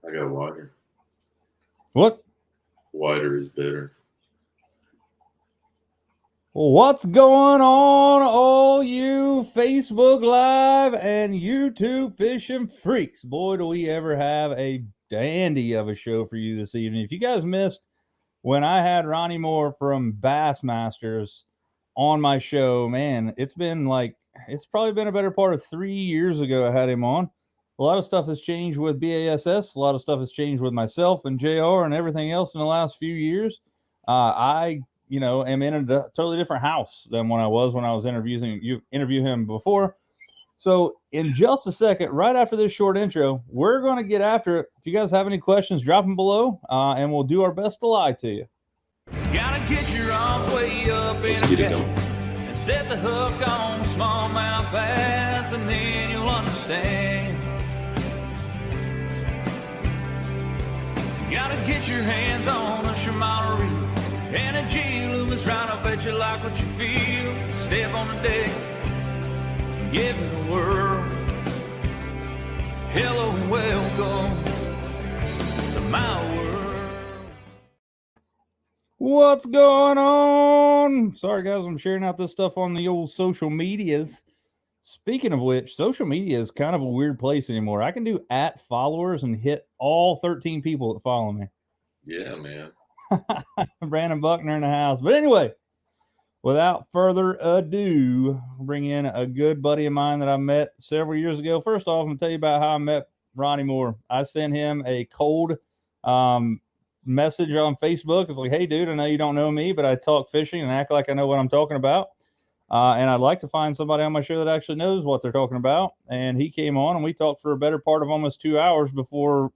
I got water. What? Water is bitter. What's going on, all you Facebook Live and YouTube fishing freaks? Boy, do we ever have a dandy of a show for you this evening. If you guys missed when I had Ronnie Moore from Bass Masters on my show, man, it's probably been a better part of 3 years ago I had him on. A lot of stuff has changed with B.A.S.S. A lot of stuff has changed with myself and JR and everything else in the last few years. I am in a totally different house than when I was interview him before. So in just a second, right after this short intro, we're going to get after it. If you guys have any questions, drop them below, and we'll do our best to lie to you. Gotta get your arms way up Let's in get a it gap going. and set the hook on smallmouth bass, and then you'll understand. Gotta get your hands on a Shimano reel and a G-Loomis round. I bet you like what you feel. Step on the deck, give it a whirl. Hello, welcome to my world. What's going on? Sorry, guys, I'm sharing out this stuff on the old social medias. Speaking of which, social media is kind of a weird place anymore. I can do @followers and hit all 13 people that follow me. Yeah, man. Brandon Buckner in the house. But anyway, without further ado, I'll bring in a good buddy of mine that I met several years ago. First off, I'm going to tell you about how I met Ronnie Moore. I sent him a cold message on Facebook. It's like, hey, dude, I know you don't know me, but I talk fishing and act like I know what I'm talking about. And I'd like to find somebody on my show that actually knows what they're talking about. And he came on and we talked for a better part of almost 2 hours before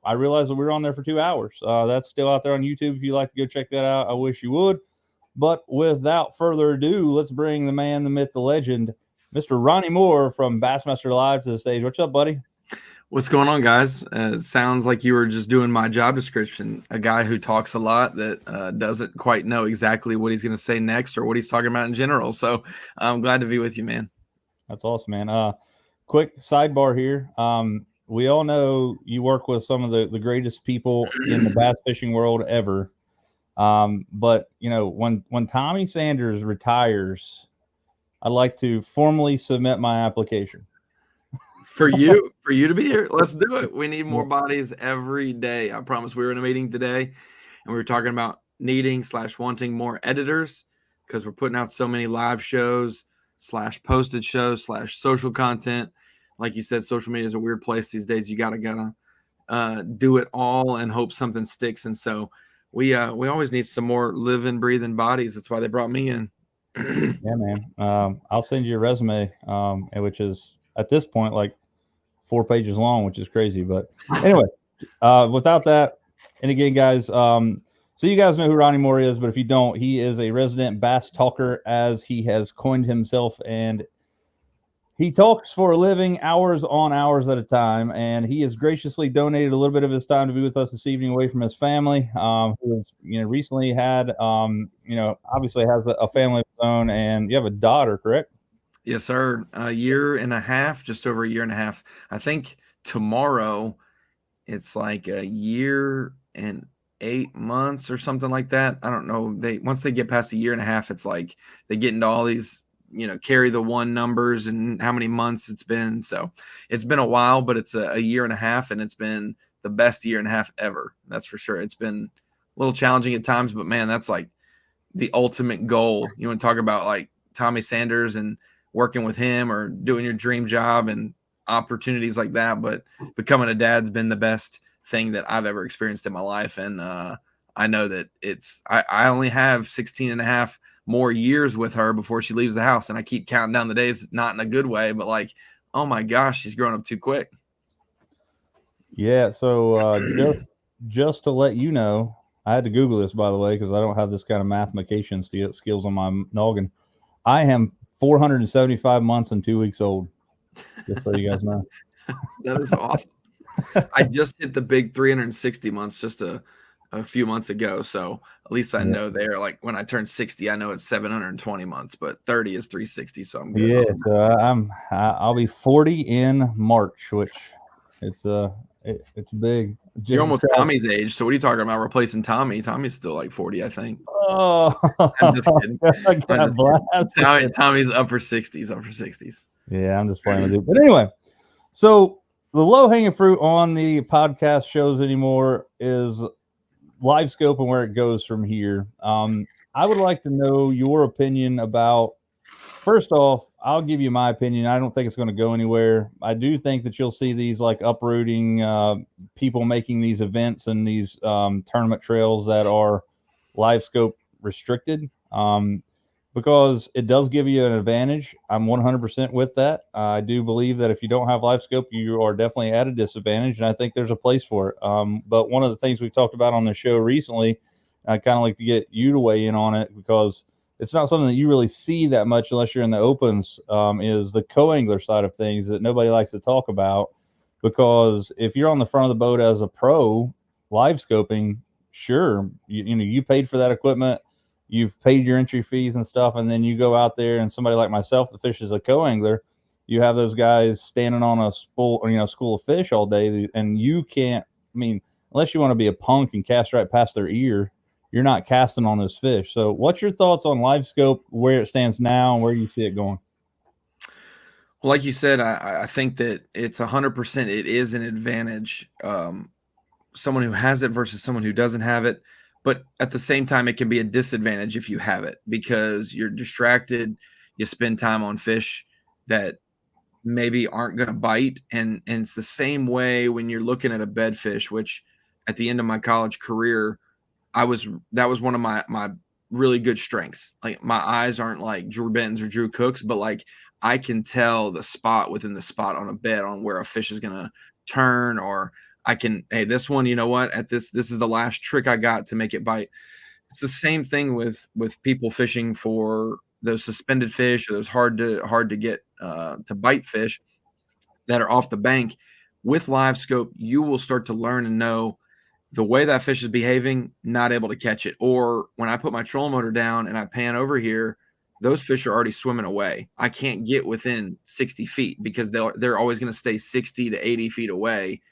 I realized that we were on there for 2 hours. That's still out there on YouTube. If you'd like to go check that out, I wish you would. But without further ado, let's bring the man, the myth, the legend, Mr. Ronnie Moore from Bassmaster Live to the stage. What's up, buddy? What's going on, guys? It sounds like you were just doing my job description. A guy who talks a lot that doesn't quite know exactly what he's going to say next or what he's talking about in general. So I'm glad to be with you, man. That's awesome, man. Quick sidebar here. We all know you work with some of the greatest people in the bass fishing world ever. But you know, when Tommy Sanders retires, I'd like to formally submit my application. For you to be here, let's do it. We need more bodies every day. I promise. We were in a meeting today and we were talking about needing/wanting more editors because we're putting out so many live shows / posted shows / social content. Like you said, social media is a weird place these days. You gotta do it all and hope something sticks. And so we always need some more living, breathing bodies. That's why they brought me in. Yeah, man. I'll send you a resume, which is at this point like 4 pages long, which is crazy. But anyway, without that, and again, guys, so you guys know who Ronnie Moore is, but if you don't, he is a resident bass talker, as he has coined himself, and he talks for a living, hours on hours at a time, and he has graciously donated a little bit of his time to be with us this evening away from his family, who has, recently had, obviously has a family of his own, and you have a daughter, correct? Yes, sir. A year and a half, just over a year and a half. I think tomorrow it's like a year and 8 months or something like that. I don't know. Once they get past a year and a half, it's like they get into all these, carry the one numbers and how many months it's been. So it's been a while, but it's a year and a half, and it's been the best year and a half ever. That's for sure. It's been a little challenging at times, but man, that's like the ultimate goal. You want to talk about like Tommy Sanders and working with him or doing your dream job and opportunities like that. But becoming a dad's been the best thing that I've ever experienced in my life. And I know that I only have 16 and a half more years with her before she leaves the house. And I keep counting down the days, not in a good way, but like, oh my gosh, she's growing up too quick. Yeah. So just to let you know, I had to Google this, by the way, because I don't have this kind of mathematician skills on my noggin. I am 475 months and 2 weeks old, just so you guys know. That is awesome. I just hit the big 360 months just a few months ago, so at least I know there. Like when I turn 60, I know it's 720 months, but 30 is 360, so I'm good. Yeah, so I'll be 40 in March, which it's It's big. You're almost Tommy's age. So what are you talking about replacing Tommy? Tommy's still like 40, I think. Oh, I'm just kidding. Tommy's upper 60s. Yeah, I'm just playing with you. But anyway, so the low hanging fruit on the podcast shows anymore is live scope and where it goes from here. I would like to know your opinion about. First off, I'll give you my opinion. I don't think it's going to go anywhere. I do think that you'll see these like uprooting people making these events and these tournament trails that are live scope restricted because it does give you an advantage. I'm 100% with that. I do believe that if you don't have live scope, you are definitely at a disadvantage, and I think there's a place for it. But one of the things we talked about on the show recently, I kind of like to get you to weigh in on it because it's not something that you really see that much unless you're in the opens, is the co-angler side of things that nobody likes to talk about. Because if you're on the front of the boat as a pro live scoping, sure, you paid for that equipment, you've paid your entry fees and stuff, and then you go out there and somebody like myself that fishes a co-angler, you have those guys standing on a school of fish all day, and you can't, unless you want to be a punk and cast right past their ear, you're not casting on those fish. So what's your thoughts on live scope, where it stands now and where you see it going? Well, like you said, I think that it's 100%. It is an advantage. Someone who has it versus someone who doesn't have it. But at the same time, it can be a disadvantage if you have it because you're distracted. You spend time on fish that maybe aren't going to bite. And it's the same way when you're looking at a bedfish, which at the end of my college career, that was one of my really good strengths. Like my eyes aren't like Drew Benton's or Drew Cook's, but like I can tell the spot within the spot on a bed on where a fish is gonna turn, or I can, hey, this one, you know what? At this is the last trick I got to make it bite. It's the same thing with people fishing for those suspended fish or those hard to get to bite fish that are off the bank. With live scope, you will start to learn and know the way that fish is behaving, not able to catch it. Or when I put my trolling motor down and I pan over here, those fish are already swimming away. I can't get within 60 feet because they're always going to stay 60 to 80 feet away.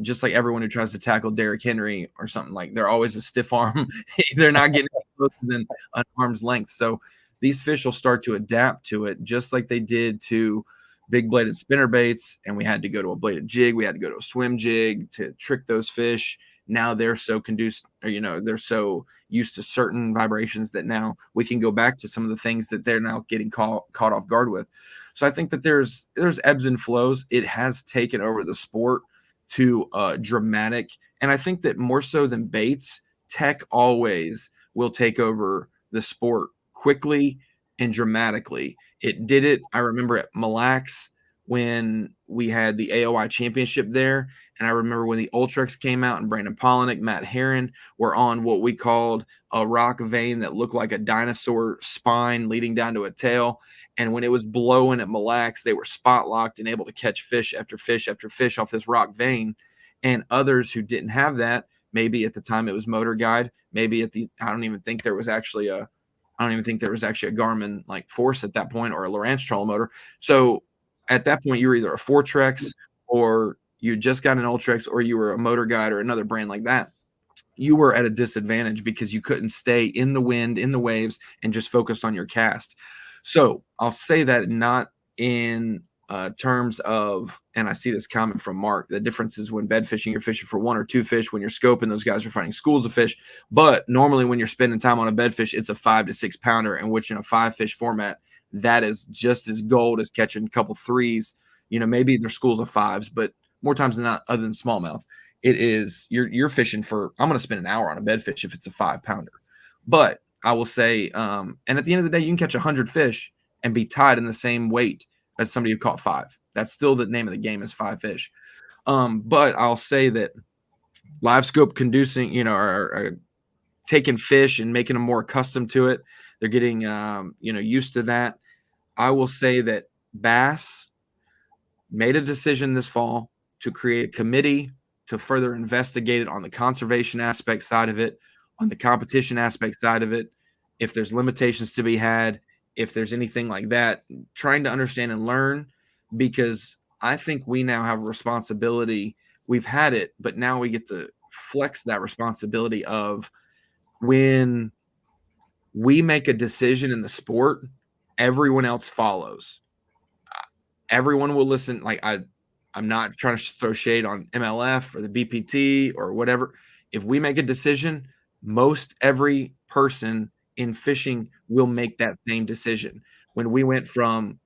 Just like everyone who tries to tackle Derrick Henry or something, like they're always a stiff arm. They're not getting closer than an arm's length. So these fish will start to adapt to it, just like they did to big bladed spinner baits. And we had to go to a bladed jig. We had to go to a swim jig to trick those fish. Now they're so conducive, or, they're so used to certain vibrations that now we can go back to some of the things that they're now getting caught off guard with. So I think that there's ebbs and flows. It has taken over the sport to dramatic. And I think that more so than baits, tech always will take over the sport quickly and dramatically. It did it. I remember at Mille Lacs when we had the AOI championship there. And I remember when the Ultrex came out and Brandon Polinick, Matt Herron were on what we called a rock vein that looked like a dinosaur spine leading down to a tail. And when it was blowing at Mille Lacs, they were spot locked and able to catch fish after fish after fish off this rock vein. And others who didn't have that, maybe at the time it was Motor Guide, maybe I don't even think there was actually a Garmin like Force at that point, or a Lowrance trolling motor. So at that point, you were either a Fortrex or you just got an Ultrex, or you were a Motor Guide or another brand like that. You were at a disadvantage because you couldn't stay in the wind, in the waves, and just focused on your cast. So I'll say that not in terms of, and I see this comment from Mark, the difference is when bed fishing, you're fishing for one or two fish. When you're scoping, those guys are finding schools of fish. But normally when you're spending time on a bed fish, it's a 5 to 6 pounder, in which in a 5-fish format, that is just as gold as catching a couple threes. Maybe there's schools of 5s, but more times than not, other than smallmouth, it is you're fishing for, I'm going to spend an hour on a bed fish if it's a 5-pounder. But I will say, and at the end of the day, you can catch 100 fish and be tied in the same weight as somebody who caught 5. That's still the name of the game, is 5 fish. But I'll say that live scope conducing, are taking fish and making them more accustomed to it. They're getting, used to that. I will say that B.A.S.S made a decision this fall to create a committee to further investigate it on the conservation aspect side of it, on the competition aspect side of it. If there's limitations to be had, if there's anything like that, trying to understand and learn, because I think we now have a responsibility. We've had it, but now we get to flex that responsibility of when we make a decision in the sport, everyone else follows. Everyone will listen. Like I'm not trying to throw shade on MLF or the BPT or whatever. If we make a decision, most every person in fishing will make that same decision. When we went from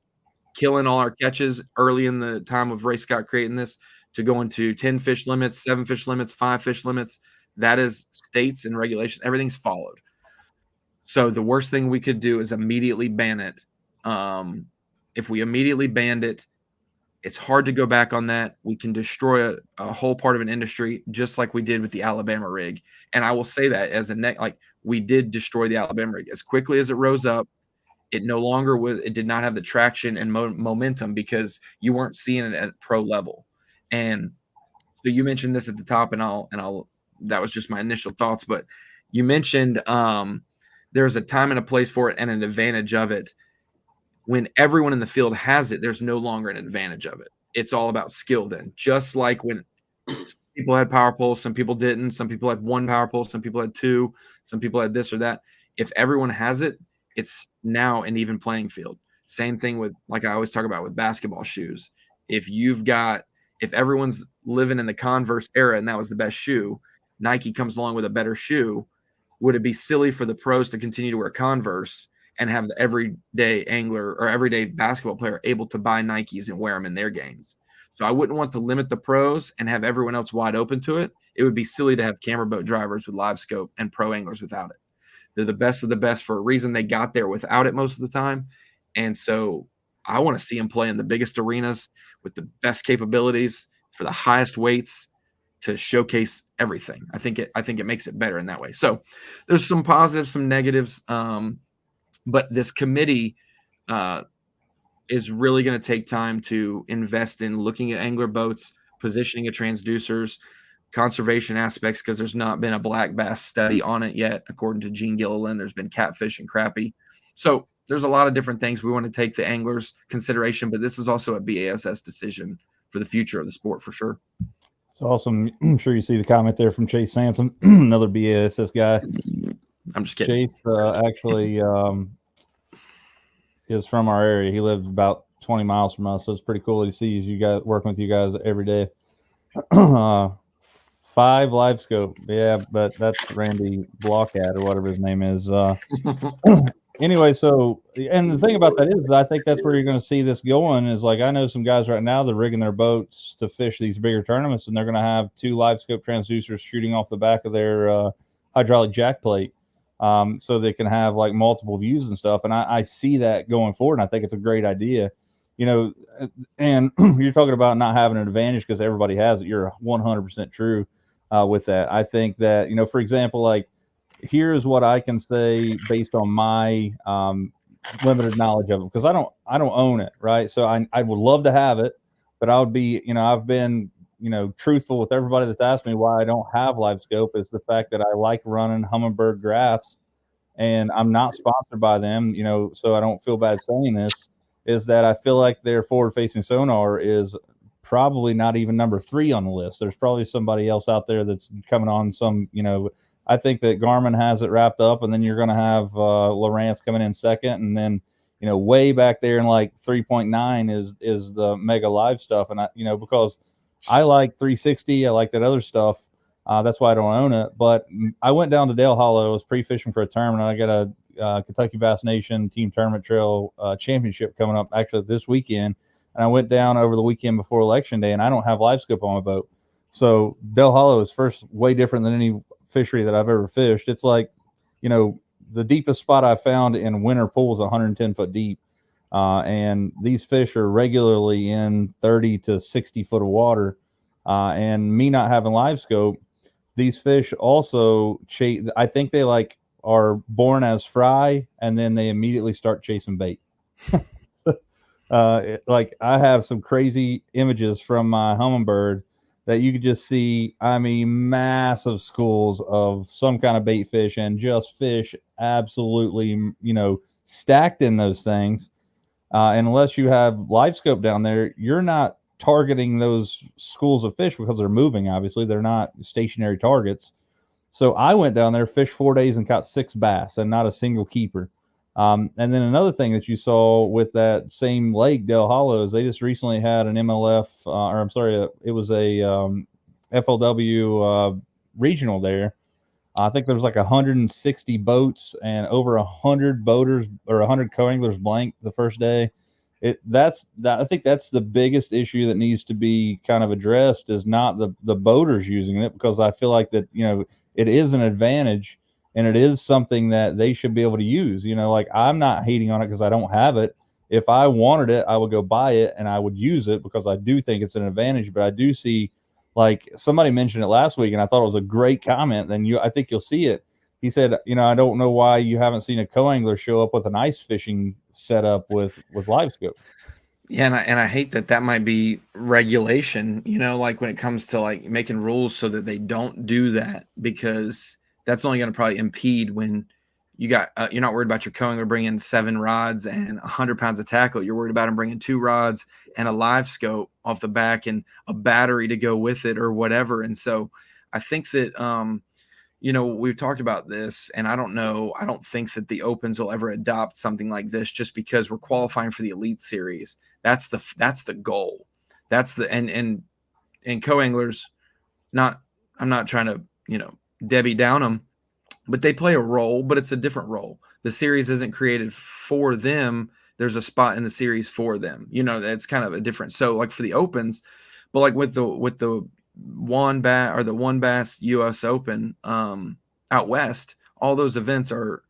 killing all our catches early in the time of Ray Scott creating this to going to 10 fish limits, 7 fish limits, 5 fish limits, that is states and regulations. Everything's followed. So the worst thing we could do is immediately ban it. If we immediately banned it, it's hard to go back on that. We can destroy a whole part of an industry, just like we did with the Alabama rig. And I will say that as like we did destroy the Alabama rig as quickly as it rose up. It no longer was. It did not have the traction and momentum because you weren't seeing it at pro level. And so you mentioned this at the top, and I'll. That was just my initial thoughts, but you mentioned there's a time and a place for it and an advantage of it. When everyone in the field has it, there's no longer an advantage of it. It's all about skill then. Just like when people had power poles, some people didn't. Some people had one power pole, some people had two, some people had this or that. If everyone has it, it's now an even playing field. Same thing with, like I always talk about with basketball shoes. If everyone's living in the Converse era and that was the best shoe, Nike comes along with a better shoe, would it be silly for the pros to continue to wear Converse and have the everyday angler or everyday basketball player able to buy Nikes and wear them in their games? So I wouldn't want to limit the pros and have everyone else wide open to it. It would be silly to have camera boat drivers with live scope and pro anglers without it. They're the best of the best for a reason. They got there without it most of the time. And so I want to see them play in the biggest arenas with the best capabilities for the highest weights to showcase everything. I think it makes it better in that way. So there's some positives, some negatives. But this committee is really going to take time to invest in looking at angler boats, positioning of transducers, conservation aspects, because there's not been a black bass study on it yet. According to Gene Gilliland, there's been catfish and crappie. So there's a lot of different things we want to take the anglers' consideration, but this is also a B.A.S.S decision for the future of the sport for sure. It's awesome. I'm sure you see the comment there from Chase Sansom, another B.A.S.S guy. I'm just kidding. Chase actually is from our area. He lives about 20 miles from us, so it's pretty cool to see you guys working with you guys every day. 5 live scope, yeah, but that's Randy Blockad or whatever his name is. Anyway, so and the thing about that is, I think that's where you're going to see this going. Is like I know some guys right now they're rigging their boats to fish these bigger tournaments, and they're going to have 2 live scope transducers shooting off the back of their hydraulic jack plate. So they can have like multiple views and stuff. And I see that going forward. And I think it's a great idea, you know, and you're talking about not having an advantage because everybody has it. You're 100% true with that. I think that, you know, for example, like here's what I can say based on my limited knowledge of it, because I don't own it. Right. So I would love to have it, but I would be, you know, I've been, you know, truthful with everybody that's asked me why I don't have live scope is the fact that I like running Humminbird graphs and I'm not sponsored by them, you know, so I don't feel bad saying this, is that I feel like their forward facing sonar is probably not even number 3 on the list. There's probably somebody else out there that's coming on some, you know, I think that Garmin has it wrapped up, and then you're going to have Lowrance coming in second. And then, you know, way back there in like 3.9 is the mega live stuff. And I, you know, because I like 360. I like that other stuff. That's why I don't own it. But I went down to Dale Hollow. I was pre-fishing for a tournament. I got a Kentucky Bass Nation Team Tournament Trail Championship coming up actually this weekend. And I went down over the weekend before Election Day, and I don't have live scope on my boat. So Dale Hollow is first way different than any fishery that I've ever fished. It's like, you know, the deepest spot I found in winter pools 110 foot deep. And these fish are regularly in 30 to 60 foot of water. And me not having live scope, these fish also chase. I think they like are born as fry and then they immediately start chasing bait. Like I have some crazy images from my Humminbird that you could just see. I mean, massive schools of some kind of bait fish and just fish absolutely, you know, stacked in those things. And unless you have live scope down there, you're not targeting those schools of fish because they're moving. Obviously, they're not stationary targets. So I went down there, fished 4 days, and caught 6 bass, and not a single keeper. And then another thing that you saw with that same lake, Del Hollow, is they just recently had an MLF, or I'm sorry, it was a FLW regional there. I think there was like 160 boats and over 100 boaters or 100 co-anglers blanked the first day. I think that's the biggest issue that needs to be kind of addressed, is not the boaters using it, because I feel like that, it is an advantage and it is something that they should be able to use. Like, I'm not hating on it because I don't have it. If I wanted it, I would go buy it and I would use it because I do think it's an advantage. But I do see, like somebody mentioned it last week, and I thought it was a great comment. And I think you'll see it. He said, I don't know why you haven't seen a co-angler show up with an ice fishing setup with live scope. Yeah, and I hate that might be regulation, like when it comes to like making rules so that they don't do that, because that's only going to probably impede when you're not worried about your co-angler bringing 7 rods and 100 pounds of tackle. You're worried about him bringing 2 rods and a live scope off the back and a battery to go with it or whatever. And so I think that, we've talked about this, and I don't think that the Opens will ever adopt something like this, just because we're qualifying for the Elite Series. That's the goal. That's the, and co-anglers, I'm not trying to, Debbie down them, but they play a role, but it's a different role. The series isn't created for them. There's a spot in the series for them. That's kind of a different. So like for the Opens, but like with the WAN Bass or the WAN Bass US Open out west, all those events are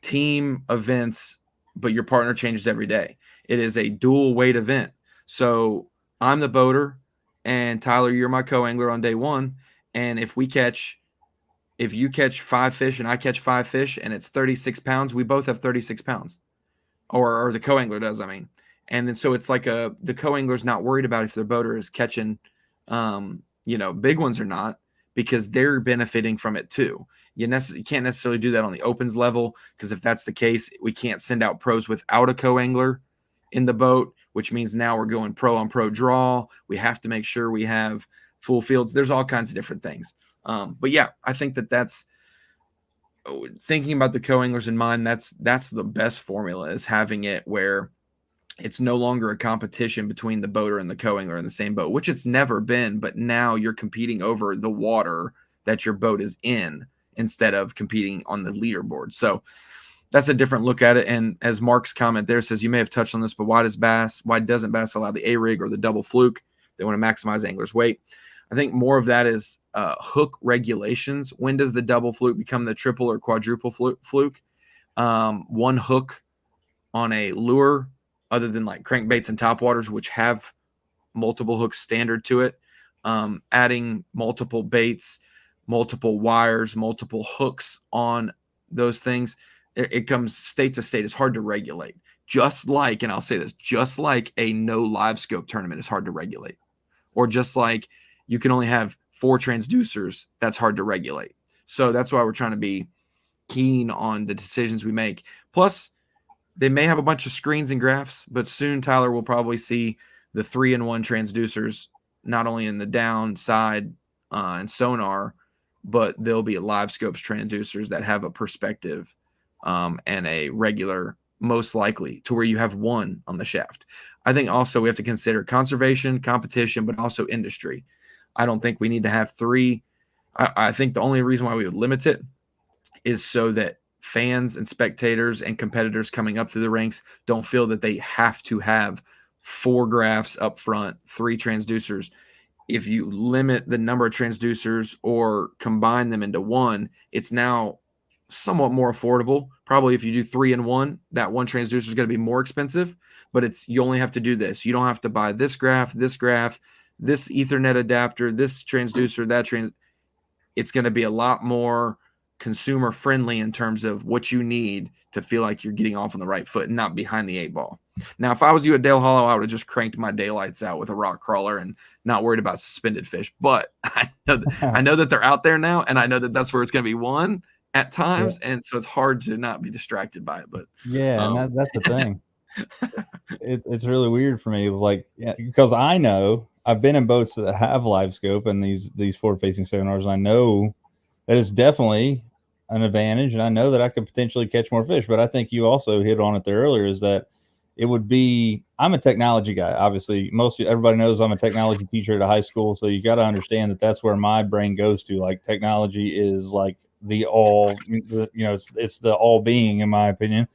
team events, but your partner changes every day. It is a dual weight event. So I'm the boater, and Tyler, you're my co-angler on day 1. And if you catch 5 fish and I catch 5 fish and it's 36 pounds, we both have 36 pounds, or the co-angler does, I mean. And then so it's like the co-angler's not worried about if their boater is catching big ones or not, because they're benefiting from it too. You can't necessarily do that on the Opens level, because if that's the case, we can't send out pros without a co-angler in the boat, which means now we're going pro on pro draw. We have to make sure we have full fields. There's all kinds of different things. But yeah, I think that's thinking about the co-anglers in mind. That's the best formula, is having it where it's no longer a competition between the boater and the co-angler in the same boat, which it's never been. But now you're competing over the water that your boat is in instead of competing on the leaderboard. So that's a different look at it. And as Mark's comment there says, you may have touched on this, but why doesn't Bass allow the A-rig or the double fluke? They want to maximize anglers' weight. I think more of that is hook regulations. When does the double fluke become the triple or quadruple fluke? One hook on a lure, other than like crankbaits and topwaters, which have multiple hooks standard to it, adding multiple baits, multiple wires, multiple hooks on those things, it comes state to state. It's hard to regulate. Just like, and I'll say this, just like a no live scope tournament is hard to regulate, or just like you can only have 4 transducers, that's hard to regulate. So that's why we're trying to be keen on the decisions we make. Plus, they may have a bunch of screens and graphs, but soon Tyler will probably see the 3-in-1 transducers, not only in the down, side, and sonar, but there'll be live scopes transducers that have a perspective and a regular, most likely, to where you have 1 on the shaft. I think also we have to consider conservation, competition, but also industry. I don't think we need to have 3. I think the only reason why we would limit it is so that fans and spectators and competitors coming up through the ranks don't feel that they have to have 4 graphs up front, 3 transducers. If you limit the number of transducers or combine them into 1, it's now somewhat more affordable. Probably if you do 3-in-1, that 1 transducer is going to be more expensive, but you only have to do this. You don't have to buy this graph, this Ethernet adapter, this transducer, that it's going to be a lot more consumer friendly in terms of what you need to feel like you're getting off on the right foot and not behind the 8 ball. Now, if I was you at Dale Hollow, I would have just cranked my daylights out with a rock crawler and not worried about suspended fish. But I know that they're out there now, and I know that that's where it's going to be won at times. Yeah. And so it's hard to not be distracted by it. But yeah, and that's the thing. It's really weird for me, like, because I know I've been in boats that have live scope and these forward facing sonars. And I know that it's definitely an advantage, and I know that I could potentially catch more fish. But I think you also hit on it there earlier, is that it would be, I'm a technology guy. Obviously, everybody knows I'm a technology teacher at a high school, so you got to understand that that's where my brain goes to. Like, technology is like the all, it's the all being, in my opinion.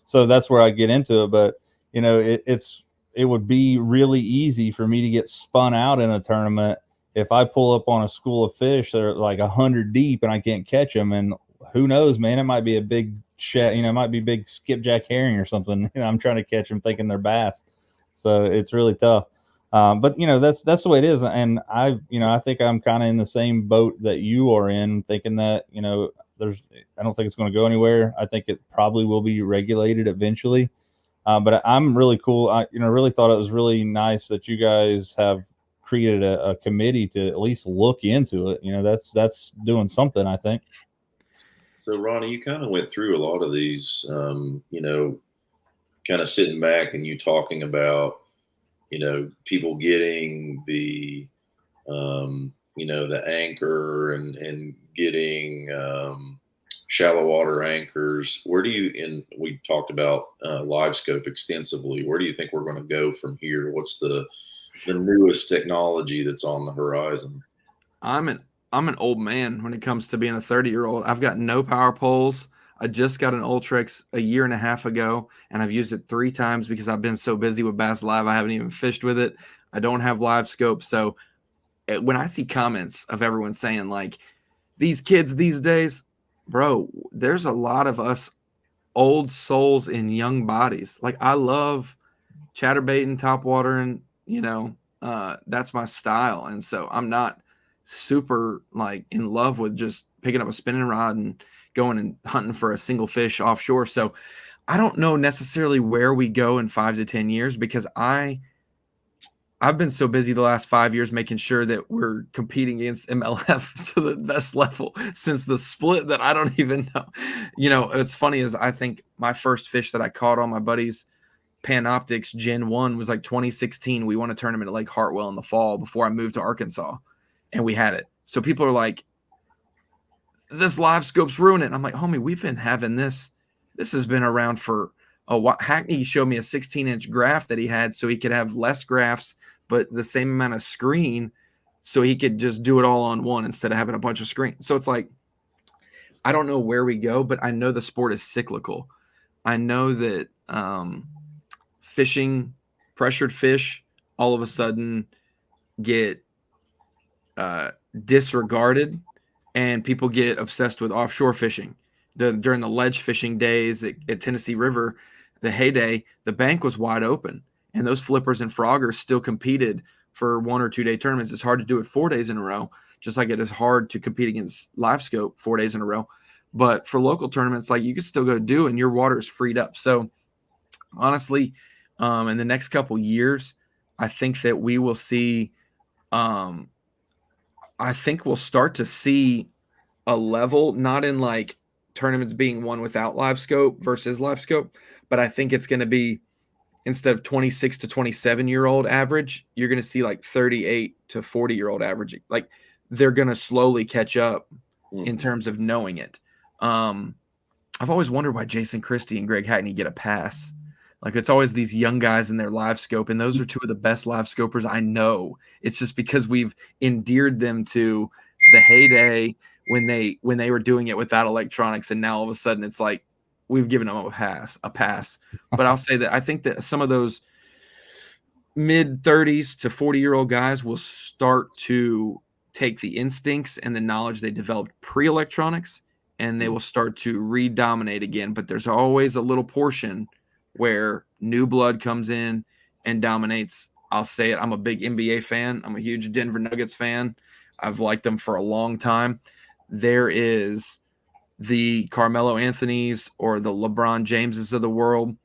So that's where I get into it. But it would be really easy for me to get spun out in a tournament if I pull up on a school of fish that are like 100 deep and I can't catch them. And who knows, man, it might be a big it might be big skipjack herring or something. I'm trying to catch them thinking they're bass. So it's really tough. But that's the way it is. And I think I'm kind of in the same boat that you are in, thinking that, I don't think it's going to go anywhere. I think it probably will be regulated eventually. But I'm really cool. I really thought it was really nice that you guys have created a committee to at least look into it. That's doing something, I think. So, Ronnie, you kind of went through a lot of these, kind of sitting back and you talking about, people getting the, the anchor and getting shallow water anchors. We talked about live scope extensively. Where do you think we're going to go from here? What's the newest technology that's on the horizon? I'm an old man when it comes to being a 30-year-old. I've got no power poles. I just got an Ultrex a year and a half ago, and I've used it 3 times because I've been so busy with Bass Live. I haven't even fished with it. I don't have live scope. So when I see comments of everyone saying, like, these kids these days, bro, there's a lot of us old souls in young bodies. Like, I love chatterbait and topwater, and that's my style. And so I'm not super like in love with just picking up a spinning rod and going and hunting for a single fish offshore. So I don't know necessarily where we go in 5 to 10 years, because I've been so busy the last 5 years making sure that we're competing against MLF to the best level since the split that I don't even know. It's funny, is I think my first fish that I caught on my buddy's Panoptics Gen 1 was like 2016. We won a tournament at Lake Hartwell in the fall before I moved to Arkansas, and we had it. So people are like, this live scope's ruining it. I'm like, homie, we've been having this. This has been around for a while. Hackney showed me a 16-inch graph that he had so he could have less graphs, but the same amount of screen, so he could just do it all on one instead of having a bunch of screens. So it's like, I don't know where we go, but I know the sport is cyclical. I know that fishing, pressured fish, all of a sudden get disregarded, and people get obsessed with offshore fishing. During the ledge fishing days at Tennessee River, the heyday, the bank was wide open, and those flippers and froggers still competed for 1 or 2 day tournaments. It's hard to do it 4 days in a row, just like it is hard to compete against live scope 4 days in a row. But for local tournaments, like, you could still go do, and your water is freed up. So honestly, in the next couple years, I think that we will see, I think we'll start to see a level, not in like tournaments being won without live scope versus live scope, but I think it's going to be, instead of 26 to 27-year-old average, you're going to see like 38 to 40-year-old average. Like, they're going to slowly catch up in terms of knowing it. I've always wondered why Jason Christie and Greg Hackney get a pass. Like, it's always these young guys in their live scope, and those are 2 of the best live scopers I know. It's just because we've endeared them to the heyday when they were doing it without electronics, and now all of a sudden it's like we've given them a pass. But I'll say that I think that some of those mid-30s to 40-year-old guys will start to take the instincts and the knowledge they developed pre-electronics, and they will start to redominate again. But there's always a little portion where new blood comes in and dominates. I'll say it, I'm a big NBA fan. I'm a huge Denver Nuggets fan. I've liked them for a long time. There is the Carmelo Anthonys or the LeBron Jameses of the world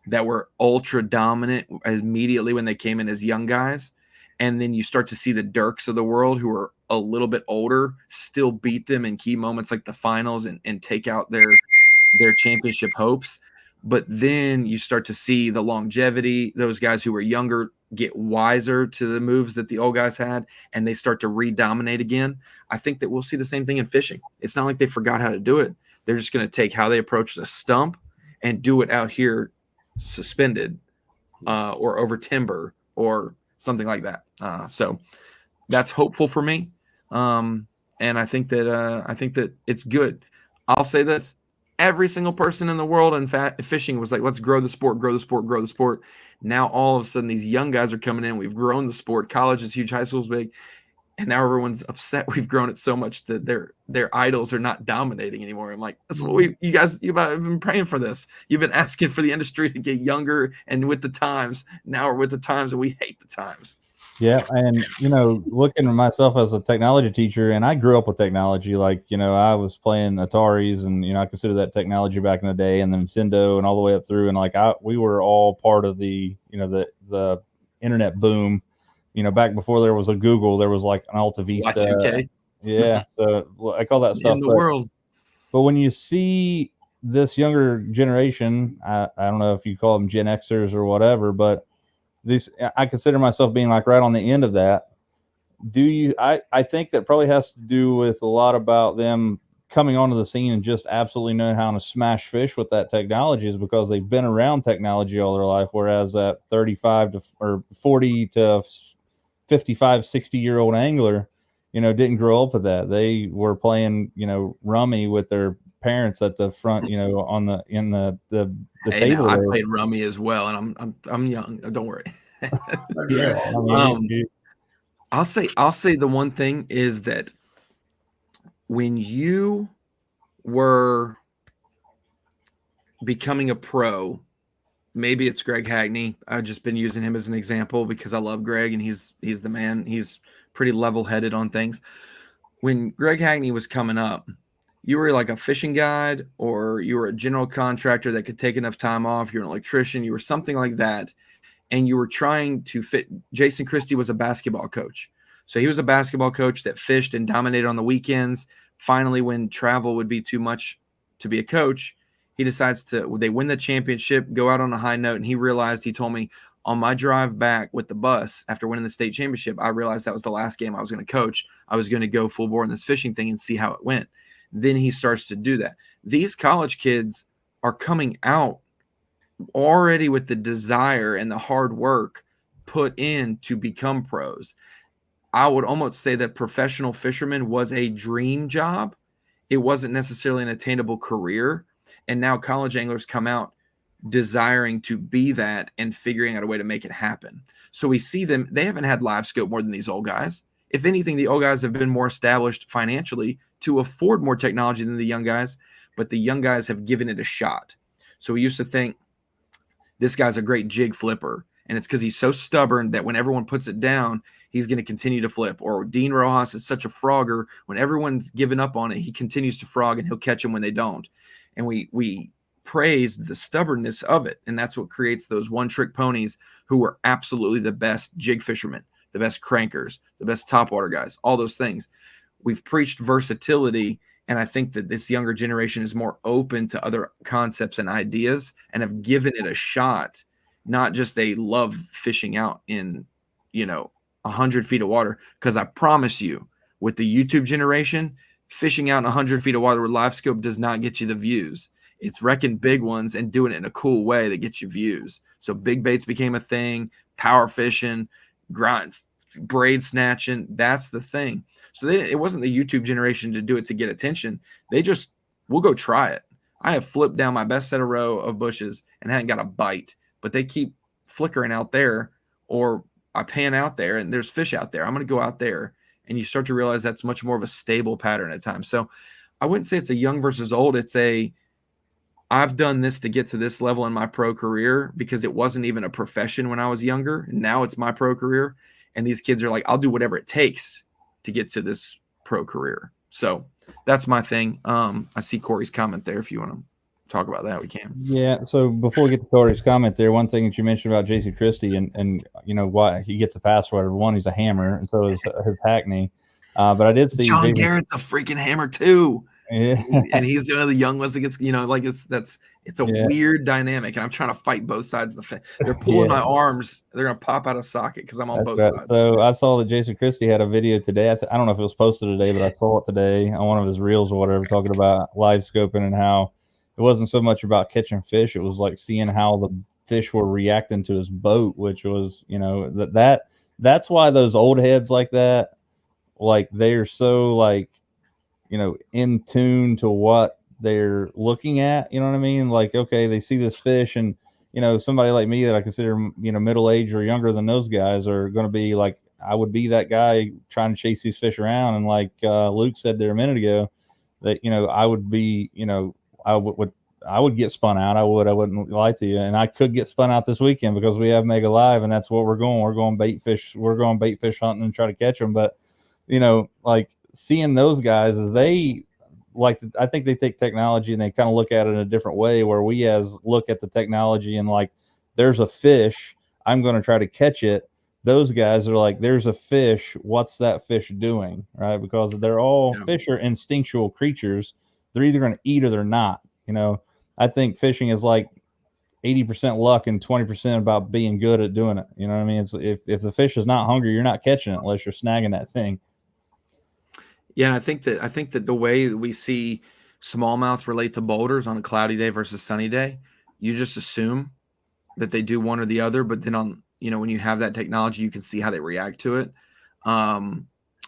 that were ultra dominant immediately when they came in as young guys. And then you start to see the Dirks of the world, who are a little bit older, still beat them in key moments like the finals and take out their championship hopes. But then you start to see the longevity. Those guys who were younger get wiser to the moves that the old guys had, and they start to redominate again. I think that we'll see the same thing in fishing. It's not like they forgot how to do it. They're just going to take how they approach the stump and do it out here suspended or over timber or something like that. So that's hopeful for me. And I think that it's good. I'll say this. Every single person in the world in fishing was like, let's grow the sport, grow the sport, grow the sport. Now all of a sudden these young guys are coming in. We've grown the sport. College is huge, high school's big. And now everyone's upset. We've grown it so much that their idols are not dominating anymore. I'm like, that's what you've been praying for this. You've been asking for the industry to get younger and with the times. Now we're with the times and we hate the times. Yeah, and looking at myself as a technology teacher, and I grew up with technology. Like, I was playing Ataris, and I consider that technology back in the day, and then Nintendo, and all the way up through. And like, we were all part of the the internet boom. Back before there was a Google, there was like an Alta Vista. Y2K. Yeah, so I call that stuff in the world. But when you see this younger generation, I don't know if you call them Gen Xers or whatever, but I consider myself being like right on the end of that. I think that probably has to do with a lot about them coming onto the scene and just absolutely knowing how to smash fish with that technology, is because they've been around technology all their life. Whereas that 35 to or 40 to 55, 60-year-old angler, didn't grow up with that. They were playing, rummy with their parents at the front, on the table. I played rummy as well, and I'm young. Don't worry. Yeah, I'll say the one thing is that when you were becoming a pro, maybe it's Greg Hackney. I've just been using him as an example because I love Greg and he's the man. He's pretty level-headed on things. When Greg Hackney was coming up, you were like a fishing guide, or you were a general contractor that could take enough time off. You're an electrician. You were something like that. And you were trying to fit. Jason Christie was a basketball coach. So he was a basketball coach that fished and dominated on the weekends. Finally, when travel would be too much to be a coach, he decides they win the championship, go out on a high note. And he told me on my drive back with the bus after winning the state championship, I realized that was the last game I was going to coach. I was going to go full bore in this fishing thing and see how it went. Then he starts to do that. These college kids are coming out already with the desire and the hard work put in to become pros. I would almost say that professional fisherman was a dream job. It wasn't necessarily an attainable career. And now college anglers come out desiring to be that and figuring out a way to make it happen. So we see them, they haven't had live scope more than these old guys. If anything, the old guys have been more established financially to afford more technology than the young guys, but the young guys have given it a shot. So we used to think this guy's a great jig flipper, and it's because he's so stubborn that when everyone puts it down, he's going to continue to flip. Or Dean Rojas is such a frogger. When everyone's given up on it, he continues to frog, and he'll catch them when they don't. And we praised the stubbornness of it, and that's what creates those one-trick ponies who are absolutely the best jig fishermen, the best crankers, the best topwater guys, all those things. We've preached versatility, and I think that this younger generation is more open to other concepts and ideas and have given it a shot. Not just they love fishing out in, 100 feet of water. Because I promise you, with the YouTube generation, fishing out in 100 feet of water with live scope does not get you the views. It's wrecking big ones and doing it in a cool way that gets you views. So big baits became a thing, power fishing, grind, braid snatching. That's the thing. So it wasn't the YouTube generation to do it to get attention. They just, we'll go try it. I have flipped down my best set of row of bushes and hadn't got a bite, but they keep flickering out there, or I pan out there and there's fish out there. I'm going to go out there, and you start to realize that's much more of a stable pattern at times. So I wouldn't say it's a young versus old. It's I've done this to get to this level in my pro career because it wasn't even a profession when I was younger. Now it's my pro career. And these kids are like, I'll do whatever it takes to get to this pro career. So that's my thing. I see Corey's comment there. If you want to talk about that, we can. Yeah. So before we get to Corey's comment there, one thing that you mentioned about Jason Christie and why he gets a pass for whatever. One, he's a hammer, and so is his Hackney. But I did see John Garrett's a freaking hammer too. Yeah. and he's one of the young ones that gets, like it's a Yeah. weird dynamic, and I'm trying to fight both sides of the fence. They're pulling Yeah. my arms. They're gonna pop out of socket because I'm on That's both right. sides. So I saw that Jason Christie had a video today. I don't know if it was posted today, but I saw it today on one of his reels or whatever, talking about live scoping and how it wasn't so much about catching fish. It was like seeing how the fish were reacting to his boat, which was, that's why those old heads like that, like they're so like, in tune to what they're looking at. You know what I mean? Like, okay, they see this fish, and somebody like me that I consider middle age or younger than those guys are going to be like, I would be that guy trying to chase these fish around, and like Luke said there a minute ago, that I would be, I would get spun out. I wouldn't lie to you, and I could get spun out this weekend because we have Mega Live, and that's what we're going. We're going bait fish. We're going bait fish hunting and try to catch them, but like seeing those guys as they I think they take technology and they kind of look at it in a different way, where we as look at the technology and like, there's a fish, I'm going to try to catch it. Those guys are like, there's a fish, what's that fish doing? Right? Because they're all fish are instinctual creatures. They're either going to eat or they're not. I think fishing is like 80% luck and 20% about being good at doing it. You know what I mean? It's if the fish is not hungry, you're not catching it unless you're snagging that thing. Yeah, and I think that the way that we see smallmouth relate to boulders on a cloudy day versus sunny day, you just assume that they do one or the other, but then when you have that technology, you can see how they react to it.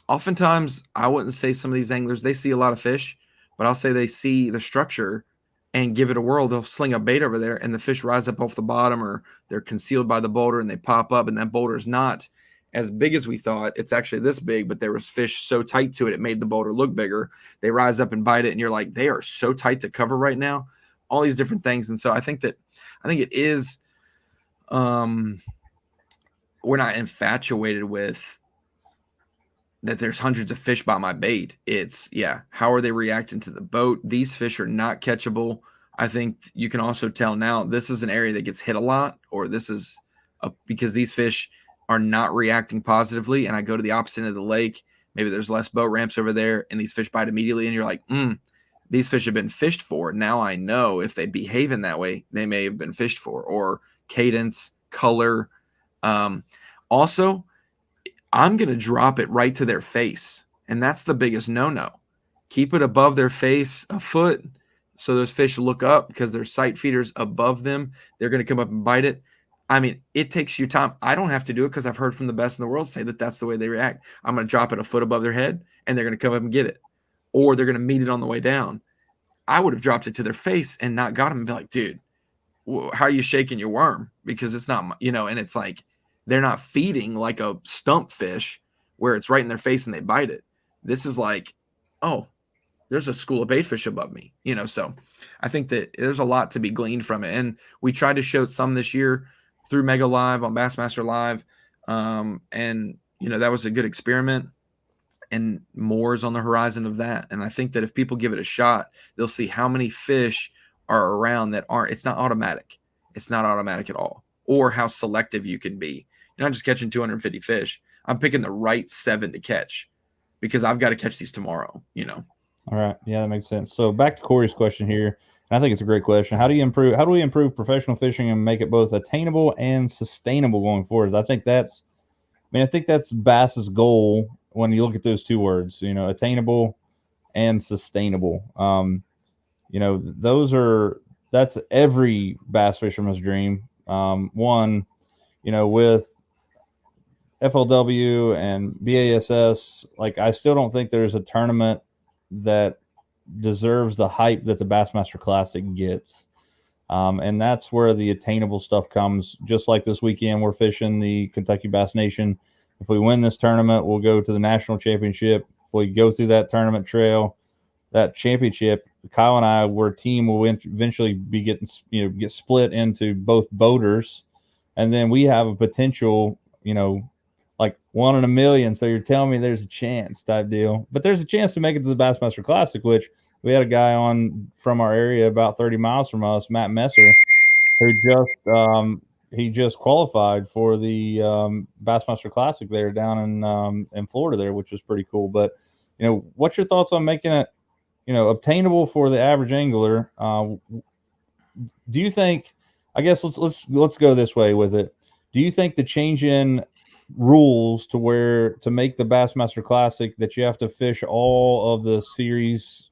Oftentimes, I wouldn't say some of these anglers, they see a lot of fish, but I'll say they see the structure and give it a whirl. They'll sling a bait over there, and the fish rise up off the bottom, or they're concealed by the boulder, and they pop up, and that boulder is not as big as we thought. It's actually this big, but there was fish so tight to it, it made the boulder look bigger. They rise up and bite it, and you're like, they are so tight to cover right now. All these different things. And so I think it is, we're not infatuated with that there's hundreds of fish by my bait. It's, how are they reacting to the boat? These fish are not catchable. I think you can also tell now this is an area that gets hit a lot, or this is because these fish are not reacting positively, and I go to the opposite end of the lake. Maybe there's less boat ramps over there, and these fish bite immediately, and you're like, these fish have been fished for. Now I know if they behave in that way, they may have been fished for, or cadence, color. Also, I'm going to drop it right to their face, and that's the biggest no-no. Keep it above their face a foot so those fish look up, because there's sight feeders above them. They're going to come up and bite it. I mean, it takes you time. I don't have to do it because I've heard from the best in the world say that that's the way they react. I'm going to drop it a foot above their head, and they're going to come up and get it, or they're going to meet it on the way down. I would have dropped it to their face and not got them and be like, dude, how are you shaking your worm? Because it's not, and it's like, they're not feeding like a stump fish where it's right in their face and they bite it. This is like, oh, there's a school of bait fish above me, so I think that there's a lot to be gleaned from it. And we tried to show some this year through Mega Live on Bassmaster Live. And that was a good experiment, and more is on the horizon of that. And I think that if people give it a shot, they'll see how many fish are around that aren't, it's not automatic. It's not automatic at all. Or how selective you can be. You're not just catching 250 fish. I'm picking the right 7 to catch because I've got to catch these tomorrow, All right. Yeah, that makes sense. So back to Corey's question here. I think it's a great question. How do we improve professional fishing and make it both attainable and sustainable going forward? I think that's Bass's goal when you look at those two words, attainable and sustainable. That's every bass fisherman's dream. One, with FLW and B.A.S.S, like I still don't think there's a tournament that deserves the hype that the Bassmaster Classic gets. And that's where the attainable stuff comes. Just like this weekend, we're fishing the Kentucky Bass Nation. If we win this tournament, we'll go to the national championship. If we go through that tournament trail, that championship, Kyle and I, we're a team, will eventually be get split into both boaters. And then we have a potential, like 1 in a million. So you're telling me there's a chance type deal. But there's a chance to make it to the Bassmaster Classic, which we had a guy on from our area about 30 miles from us, Matt Messer, who just qualified for the Bassmaster Classic there down in Florida there, which was pretty cool. But, what's your thoughts on making it obtainable for the average angler. Do you think? I guess let's go this way with it. Do you think the change in rules to make the Bassmaster Classic that you have to fish all of the series,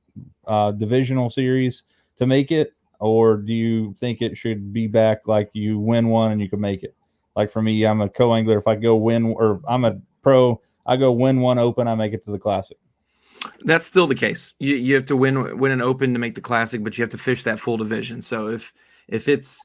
divisional series to make it, or do you think it should be back like you win one and you can make it? Like for me, I'm a co-angler. If I go win, or I'm a pro, I go win one open, I make it to the Classic. That's still the case. You have to win an open to make the Classic, but you have to fish that full division. So if it's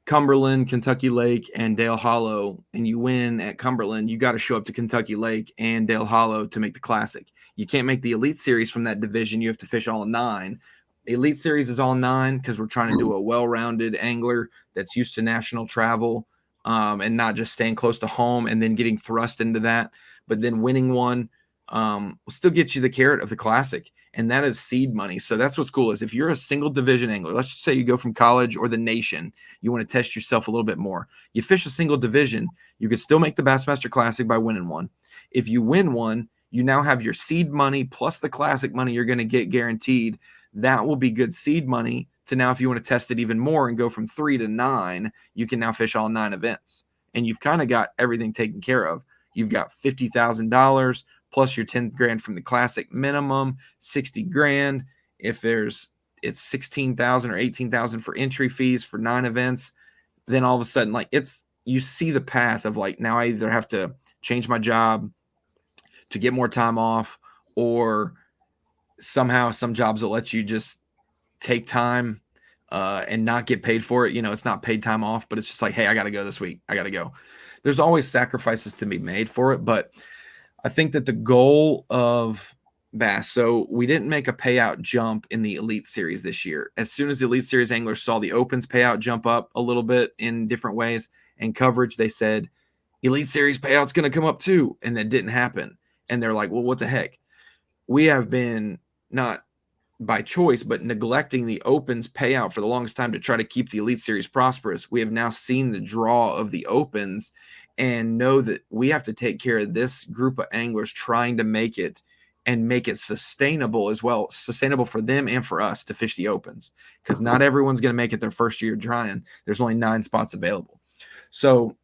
Cumberland, Kentucky Lake, and Dale Hollow, and you win at Cumberland, you got to show up to Kentucky Lake and Dale Hollow to make the Classic. You can't make the Elite Series from that division. You have to fish all 9. Elite Series is all 9 because we're trying to do a well-rounded angler that's used to national travel, and not just staying close to home and then getting thrust into that. But then winning one will still get you the carrot of the Classic, and that is seed money. So that's what's cool is if you're a single division angler, let's just say you go from college or the nation, you want to test yourself a little bit more. You fish a single division, you could still make the Bassmaster Classic by winning one. If you win one, you now have your seed money plus the Classic money you're going to get guaranteed. That will be good seed money to now, if you want to test it even more and go from 3 to 9, you can now fish all 9 events. And you've kind of got everything taken care of. You've got $50,000 plus your 10 grand from the Classic minimum, 60 grand. If it's 16,000 or 18,000 for entry fees for 9 events, then all of a sudden, like you see the path of like, now I either have to change my job to get more time off, or somehow some jobs will let you just take time and not get paid for it. It's not paid time off, but it's just like, hey, I got to go this week. I got to go. There's always sacrifices to be made for it, but I think that the goal of Bass, so we didn't make a payout jump in the Elite Series this year. As soon as the Elite Series anglers saw the Opens payout jump up a little bit in different ways and coverage, they said, Elite Series payout's going to come up too. And that didn't happen. And they're like, well, what the heck? We have been, not by choice, but neglecting the Opens payout for the longest time to try to keep the Elite Series prosperous. We have now seen the draw of the Opens and know that we have to take care of this group of anglers trying to make it and make it sustainable as well, sustainable for them and for us to fish the Opens, because not everyone's going to make it their first year trying. There's only 9 spots available. So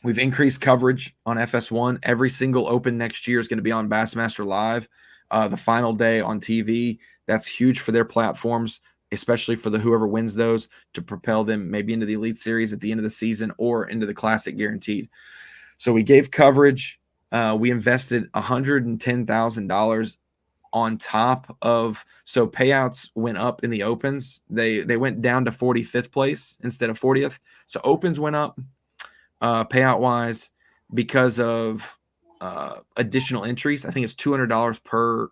we've increased coverage on FS1. Every single Open next year is going to be on Bassmaster Live. The final day on TV, that's huge for their platforms, especially for whoever wins those, to propel them maybe into the Elite Series at the end of the season or into the Classic guaranteed. So we gave coverage. We invested $110,000 on top of, so payouts went up in the Opens. They went down to 45th place instead of 40th. So Opens went up payout wise because of additional entries. I think it's $200 per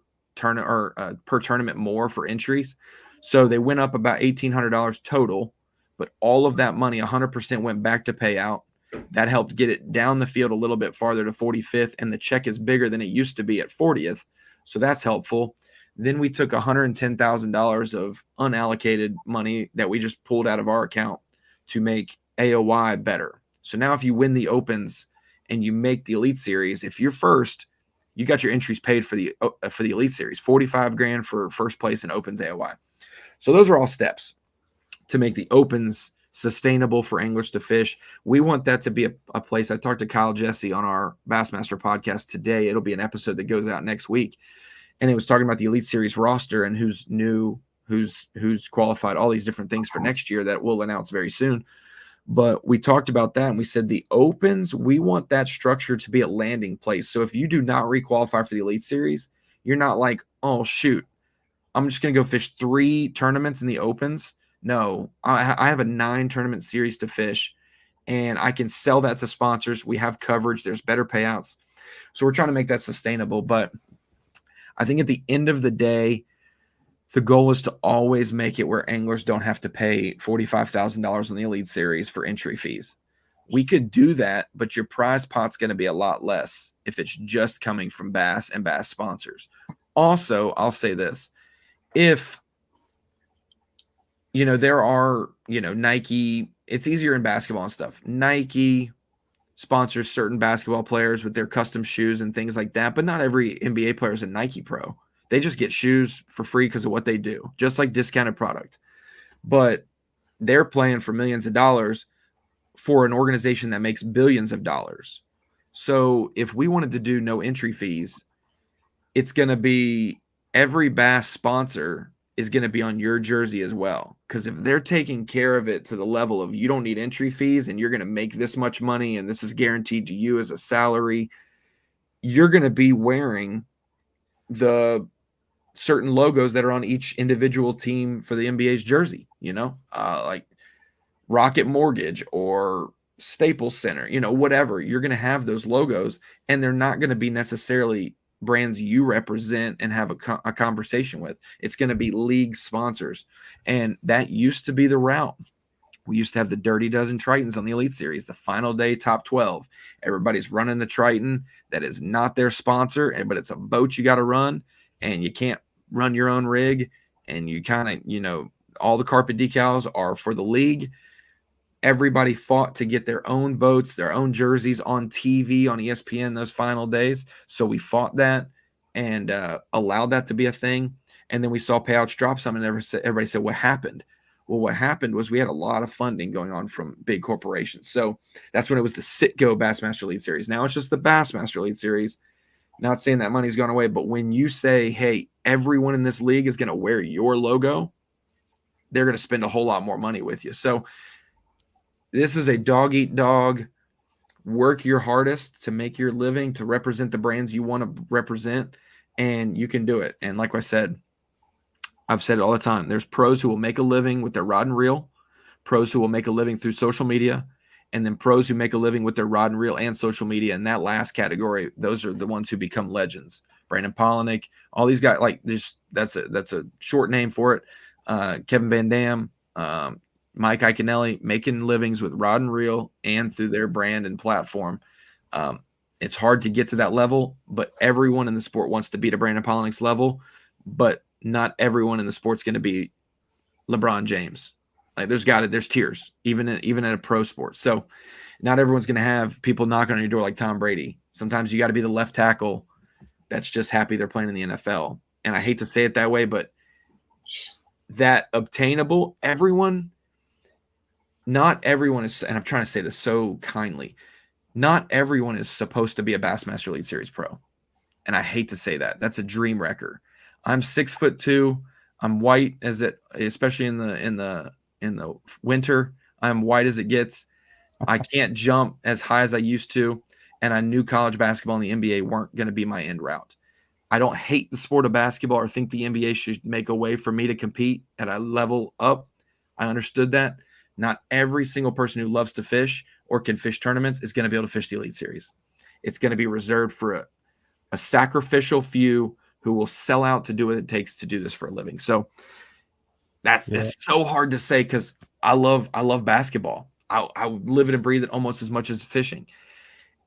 tournament more for entries. So they went up about $1,800 total, but all of that money, 100% went back to payout. That helped get it down the field a little bit farther to 45th, and the check is bigger than it used to be at 40th. So that's helpful. Then we took $110,000 of unallocated money that we just pulled out of our account to make AOY better. So now if you win the Opens and you make the Elite Series, if you're first, you got your entries paid for the Elite Series, 45 grand for first place in Opens AOY. So those are all steps to make the Opens sustainable for anglers to fish. We want that to be a place. I talked to Kyle Jesse on our Bassmaster podcast today. It'll be an episode that goes out next week. And it was talking about the Elite Series roster and who's new, who's qualified, all these different things for next year that we'll announce very soon. But we talked about that and we said the Opens, we want that structure to be a landing place. So if you do not requalify for the Elite Series, you're not like, oh, shoot, I'm just going to go fish 3 tournaments in the Opens. No, I have a 9 tournament series to fish, and I can sell that to sponsors. We have coverage. There's better payouts. So we're trying to make that sustainable. But I think at the end of the day, the goal is to always make it where anglers don't have to pay $45,000 on the Elite Series for entry fees. We could do that, but your prize pot's going to be a lot less if it's just coming from Bass and Bass sponsors. Also, I'll say this. If, there are, Nike, it's easier in basketball and stuff. Nike sponsors certain basketball players with their custom shoes and things like that, but not every NBA player is a Nike pro. They just get shoes for free because of what they do, just like discounted product. But they're playing for millions of dollars for an organization that makes billions of dollars. So if we wanted to do no entry fees, it's going to be every Bass sponsor is going to be on your jersey as well. Because if they're taking care of it to the level of you don't need entry fees and you're going to make this much money and this is guaranteed to you as a salary, you're going to be wearing the certain logos that are on each individual team for the NBA's jersey, like Rocket Mortgage or Staples Center, whatever. You're going to have those logos, and they're not going to be necessarily brands you represent and have a conversation with. It's going to be league sponsors, and that used to be the route. We used to have the Dirty Dozen Tritons on the Elite Series, the final day top 12. Everybody's running the Triton that is not their sponsor, but it's a boat you got to run, and you can't run your own rig, and you kind of, all the carpet decals are for the league. Everybody fought to get their own boats, their own jerseys on TV, on ESPN those final days. So we fought that and allowed that to be a thing. And then we saw payouts drop some, and everybody said, what happened? Well, what happened was we had a lot of funding going on from big corporations. So that's when it was the Citgo Bassmaster Elite Series. Now it's just the Bassmaster Elite Series. Not saying that money's gone away, but when you say, hey, everyone in this league is going to wear your logo, they're going to spend a whole lot more money with you. So this is a dog-eat-dog, work your hardest to make your living, to represent the brands you want to represent, and you can do it. And like I said, I've said it all the time, there's pros who will make a living with their rod and reel, pros who will make a living through social media, and then pros who make a living with their rod and reel and social media. And that last category, those are the ones who become legends. Brandon Polinick, all these guys, like that's a short name for it. Kevin Van Dam, Mike Iaconelli, making livings with rod and reel and through their brand and platform. It's hard to get to that level, but everyone in the sport wants to be to Brandon Polinick's level, but not everyone in the sport's going to be LeBron James. Like there's tiers, even in a pro sport. So not everyone's going to have people knocking on your door like Tom Brady. Sometimes you got to be the left tackle that's just happy they're playing in the NFL. And I hate to say it that way, but that obtainable, not everyone is, and I'm trying to say this so kindly, not everyone is supposed to be a Bassmaster Elite Series pro. And I hate to say that. That's a dream wrecker. I'm 6'2". I'm white especially in the winter. I'm white as it gets. I can't jump as high as I used to. And I knew college basketball and the NBA weren't going to be my end route. I don't hate the sport of basketball or think the NBA should make a way for me to compete at a level up. I understood that. Not every single person who loves to fish or can fish tournaments is going to be able to fish the Elite Series. It's going to be reserved for a sacrificial few who will sell out to do what it takes to do this for a living. So it's so hard to say because I love basketball. I live it and breathe it almost as much as fishing.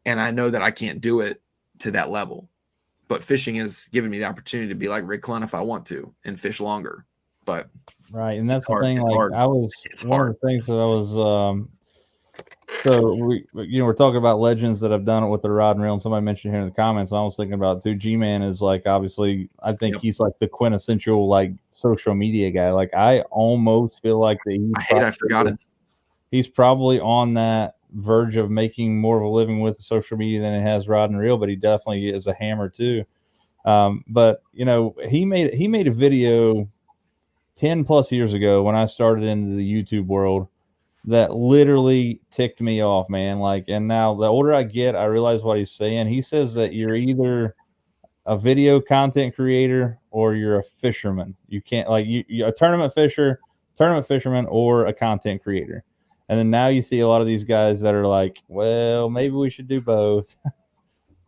And I know that I can't do it to that level. But fishing has given me the opportunity to be like Rick Clunn if I want to and fish longer. But right, and that's the hard. thing. It's like hard. I was It's one hard. of the things that I was. So we're talking about legends that have done it with the rod and reel, and somebody mentioned here in the comments. And I was thinking about too. G-Man is like obviously. I think he's like the quintessential like social media guy. Like I almost feel like that. I forgot it. He's probably on that verge of making more of a living with social media than it has rod and reel, but he definitely is a hammer too. But he made a video 10 plus years ago when I started into the YouTube world that literally ticked me off, man. Like, and now the older I get, I realize what he's saying. He says that you're either a video content creator or you're a fisherman. You can't like you're a tournament fisherman or a content creator. And then now you see a lot of these guys that are like, well, maybe we should do both.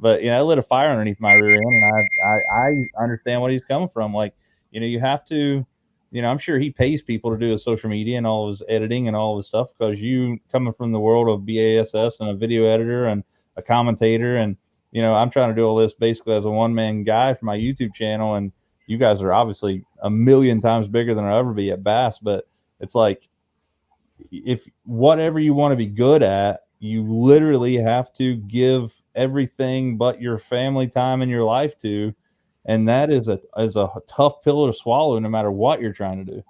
But it lit a fire underneath my rear end, and I understand what he's coming from. Like, you have to, I'm sure he pays people to do his social media and all of his editing and all of his stuff because you coming from the world of B.A.S.S. and a video editor and a commentator, and I'm trying to do all this basically as a one-man guy for my YouTube channel, and you guys are obviously a million times bigger than I'll ever be at Bass. But it's like, if whatever you want to be good at, you literally have to give everything but your family time in your life to. and that is a tough pill to swallow, no matter what you're trying to do.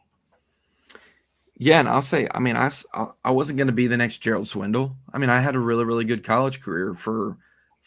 Yeah, and I'll say, I mean, I wasn't going to be the next Gerald Swindle. I mean, I had a really, really good college career for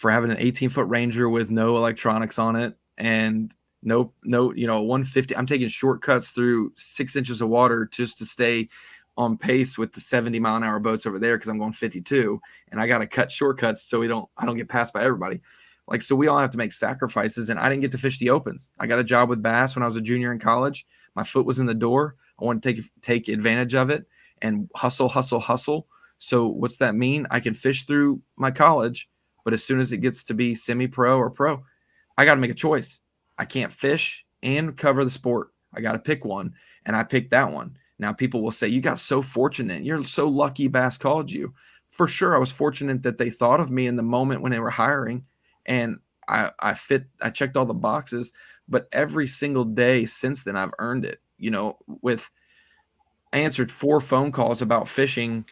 having an 18-foot Ranger with no electronics on it and no, 150. I'm taking shortcuts through 6 inches of water just to stay on pace with the 70-mile-an-hour boats over there because I'm going 52, and I got to cut shortcuts so I don't get passed by everybody. Like, so we all have to make sacrifices, and I didn't get to fish the opens. I got a job with Bass when I was a junior in college. My foot was in the door. I want to take advantage of it and hustle. So what's that mean? I can fish through my college, but as soon as it gets to be semi-pro or pro, I got to make a choice. I can't fish and cover the sport. I got to pick one, and I picked that one. Now, people will say, you got so fortunate. You're so lucky Bass called you. For sure, I was fortunate that they thought of me in the moment when they were hiring, and I checked all the boxes. But every single day since then, I've earned it. I answered 4 phone calls about fishing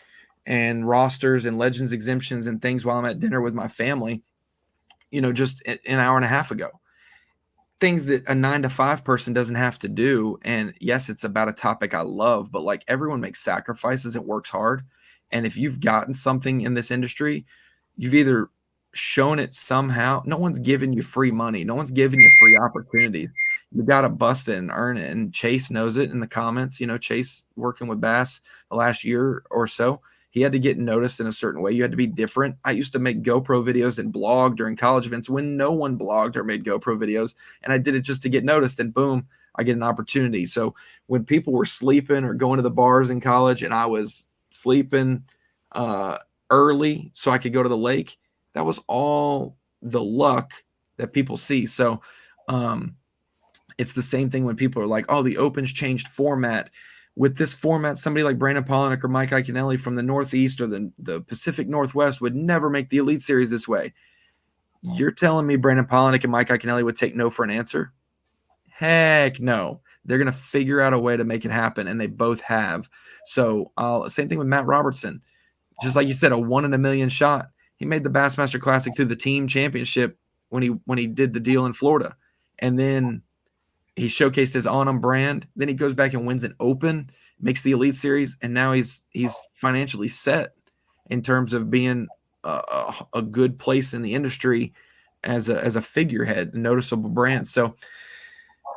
and rosters and legends exemptions and things while I'm at dinner with my family, just an hour and a half ago. Things that a 9-to-5 person doesn't have to do. And yes, it's about a topic I love, but like, everyone makes sacrifices and works hard. And if you've gotten something in this industry, you've either shown it somehow. No one's giving you free money. No one's giving you free opportunities. You got to bust it and earn it. And Chase knows it in the comments. Chase working with Bass the last year or so, he had to get noticed in a certain way. You had to be different. I used to make GoPro videos and blog during college events when no one blogged or made GoPro videos. And I did it just to get noticed, and boom, I get an opportunity. So when people were sleeping or going to the bars in college and I was sleeping early so I could go to the lake, that was all the luck that people see. So it's the same thing when people are like, oh, the Opens changed format. With this format, somebody like Brandon Polinick or Mike Iaconelli from the Northeast or the Pacific Northwest would never make the Elite Series this way. You're telling me Brandon Polinick and Mike Iaconelli would take no for an answer? Heck no. They're going to figure out a way to make it happen, and they both have. So same thing with Matt Robertson. Just like you said, a 1 in a million shot. He made the Bassmaster Classic through the team championship when he did the deal in Florida. And then he showcased his on-him brand. Then he goes back and wins an Open, makes the Elite Series, and now he's financially set in terms of being a good place in the industry as a figurehead, a noticeable brand. So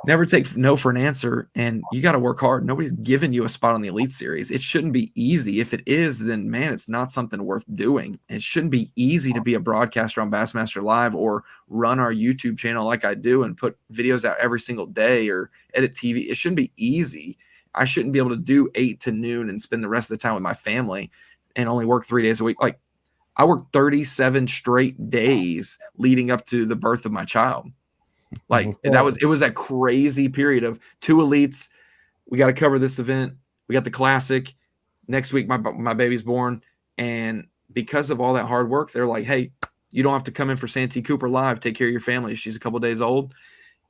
never take no for an answer, and you got to work hard. Nobody's giving you a spot on the Elite Series. It shouldn't be easy. If it is, then man, it's not something worth doing. It shouldn't be easy to be a broadcaster on Bassmaster Live or run our YouTube channel like I do and put videos out every single day or edit TV. It shouldn't be easy. I shouldn't be able to do 8 to noon and spend the rest of the time with my family and only work 3 days a week. Like, I worked 37 straight days leading up to the birth of my child. Like, it was a crazy period of 2 elites. We got to cover this event. We got the classic next week. My baby's born. And because of all that hard work, they're like, hey, you don't have to come in for Santee Cooper Live. Take care of your family. She's a couple days old.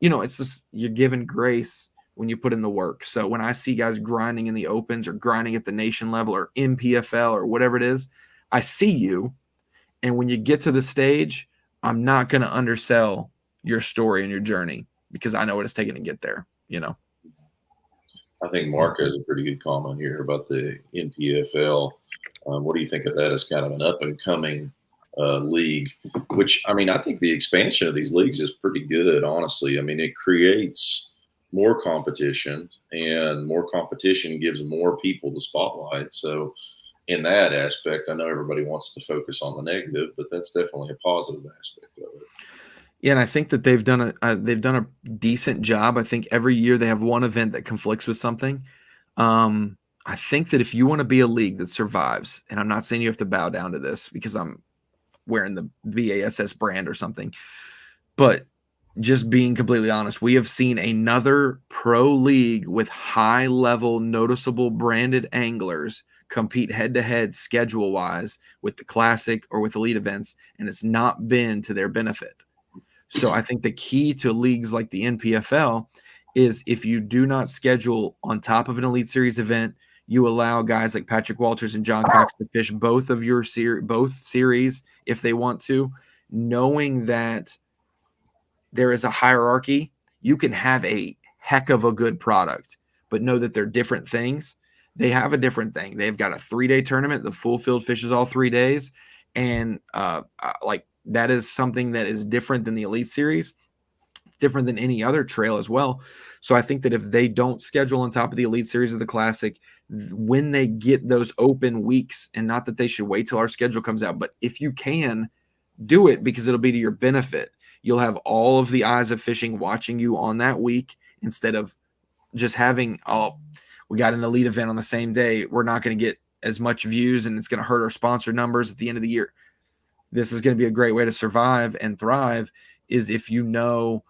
It's just, you're given grace when you put in the work. So when I see guys grinding in the Opens or grinding at the nation level or in PFL or whatever it is, I see you. And when you get to the stage, I'm not going to undersell your story and your journey because I know what it's taken to get there. I think Mark has a pretty good comment here about the NPFL. What do you think of that as kind of an up and coming league? Which, I mean, I think the expansion of these leagues is pretty good, honestly. I mean, it creates more competition, and more competition gives more people the spotlight. So in that aspect, I know everybody wants to focus on the negative, but that's definitely a positive aspect of it. Yeah, and I think that they've done a decent job. I think every year they have one event that conflicts with something. I think that if you want to be a league that survives, and I'm not saying you have to bow down to this because I'm wearing the B.A.S.S brand or something, but just being completely honest, we have seen another pro league with high-level, noticeable branded anglers compete head-to-head schedule-wise with the Classic or with elite events, and it's not been to their benefit. So I think the key to leagues like the NPFL is if you do not schedule on top of an Elite Series event, you allow guys like Patrick Walters and John Cox to fish both of your both series if they want to, knowing that there is a hierarchy you can have a heck of a good product, but know that they're different things. They have a different thing. They've got a 3-day tournament. The full field fishes all 3 days. And like that is something that is different than the Elite Series, different than any other trail as well. So I think that if they don't schedule on top of the Elite Series of the Classic, when they get those open weeks, and not that they should wait till our schedule comes out, but if you can, do it, because it'll be to your benefit. You'll have all of the eyes of fishing watching you on that week, instead of just having, oh, we got an elite event on the same day. We're not going to get as much views, and it's going to hurt our sponsor numbers at the end of the year. This is going to be a great way to survive and thrive, is if you know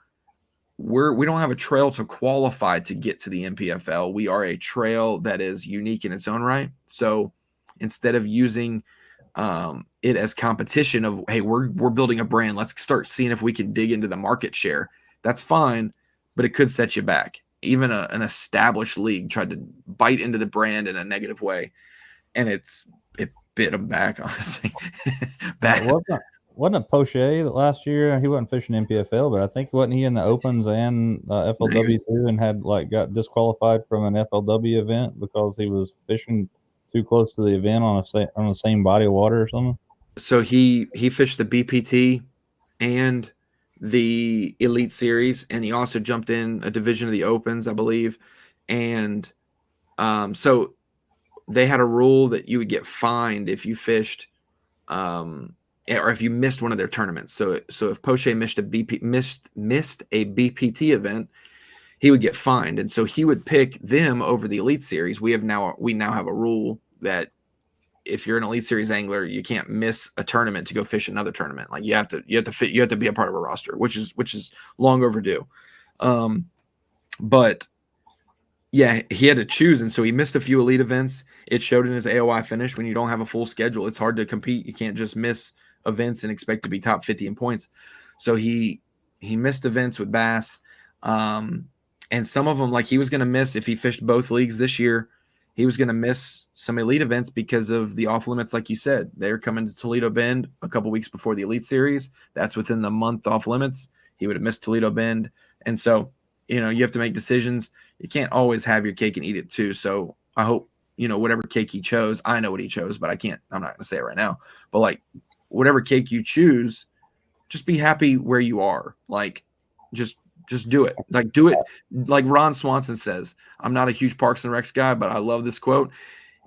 we don't have a trail to qualify to get to the NPFL. We are a trail that is unique in its own right. So instead of using it as competition of, hey, we're building a brand, let's start seeing if we can dig into the market share. That's fine, but it could set you back. Even an established league tried to bite into the brand in a negative way, and it bit them back, honestly. Bad. Wasn't it Poche that last year he wasn't fishing NPFL, but I think wasn't he in the Opens and FLW too, and had got disqualified from an FLW event because he was fishing too close to the event on the same body of water or something? So he fished the BPT and the Elite Series, and he also jumped in a division of the Opens, I believe. And so they had a rule that you would get fined if you fished or if you missed one of their tournaments. So if Poche missed a BPT event, he would get fined, and so he would pick them over the Elite Series. We now have a rule that if you're an Elite Series angler, you can't miss a tournament to go fish another tournament. Like you have to be a part of a roster, which is long overdue. But yeah, he had to choose, and so he missed a few Elite events. It showed in his AOI finish. When you don't have a full schedule, it's hard to compete. You can't just miss events and expect to be top 50 in points. So he missed events with B.A.S.S. And some of them, like he was going to miss, if he fished both leagues this year, he was going to miss some Elite events because of the off limits. Like you said, they're coming to Toledo Bend a couple weeks before the Elite Series. That's within the month off limits. He would have missed Toledo Bend. And so, you have to make decisions. You can't always have your cake and eat it too. So I hope, whatever cake he chose, I know what he chose, but I'm not going to say it right now. But like, whatever cake you choose, just be happy where you are. Like, just do it. Like, do it. Like Ron Swanson says, I'm not a huge Parks and Recs guy, but I love this quote.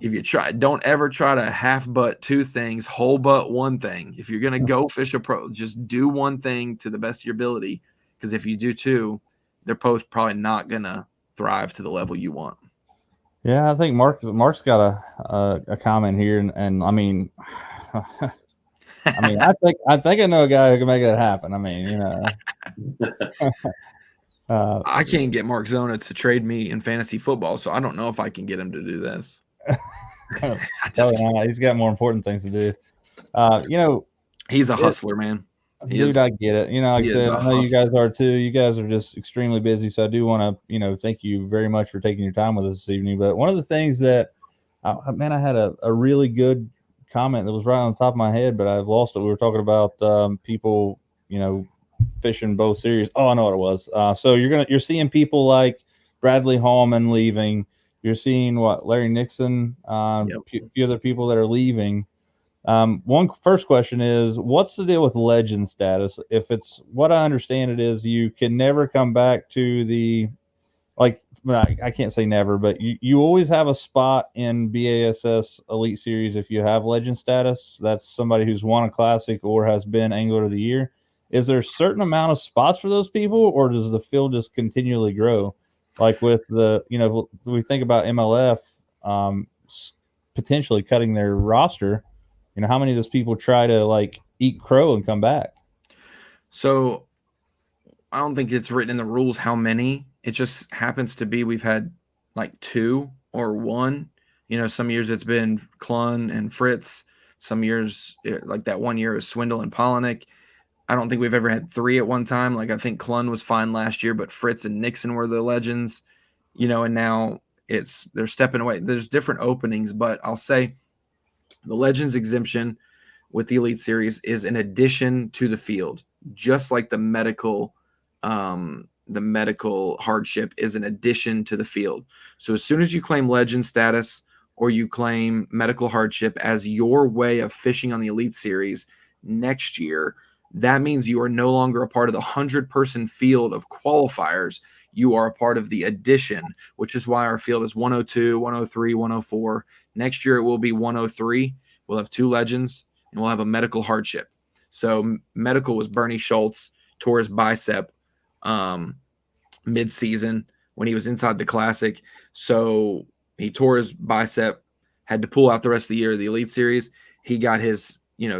If you don't ever try to half butt two things, whole butt one thing. If you're going to go fish a pro, just do one thing to the best of your ability. Because if you do two, they're both probably not going to thrive to the level you want. Yeah, I think Mark's got a comment here, and I mean, I think I know a guy who can make that happen. I mean, I can't get Mark Zona to trade me in fantasy football, so I don't know if I can get him to do this. He's got more important things to do. He's a hustler, man. Dude, I get it. Like I said, I know you guys are too. You guys are just extremely busy, so I do want to, thank you very much for taking your time with us this evening. But one of the things that, I had a really good comment that was right on the top of my head, but I've lost it. We were talking about people, fishing both series. Oh, I know what it was. So you're seeing people like Bradley Hallman leaving. You're seeing Larry Nixon, a few other people that are leaving. First question is, what's the deal with legend status? If it's what I understand it is, you can never come back to the, I can't say never, but you always have a spot in B.A.S.S. Elite Series if you have legend status. That's somebody who's won a classic or has been Angler of the Year. Is there a certain amount of spots for those people, or does the field just continually grow? Like with we think about MLF potentially cutting their roster. How many of those people try to eat crow and come back? So I don't think it's written in the rules how many. It just happens to be we've had like 2 or 1. Some years it's been Clun and Fritz. Some years, like that one year, is Swindle and Polinick. I don't think we've ever had 3 at one time. Like I think Clun was fine last year, but Fritz and Nixon were the legends. And now they're stepping away. There's different openings, but I'll say the legends exemption with the Elite Series is an addition to the field, just like the medical the medical hardship is an addition to the field. So as soon as you claim legend status or you claim medical hardship as your way of fishing on the Elite Series next year, that means you are no longer a part of the 100-person field of qualifiers. You are a part of the addition, which is why our field is 102, 103, 104. Next year it will be 103. We'll have 2 legends and we'll have a medical hardship. So medical was Bernie Schultz, tore his bicep mid-season when he was inside the Classic. So he tore his bicep, had to pull out the rest of the year of the Elite Series. He got his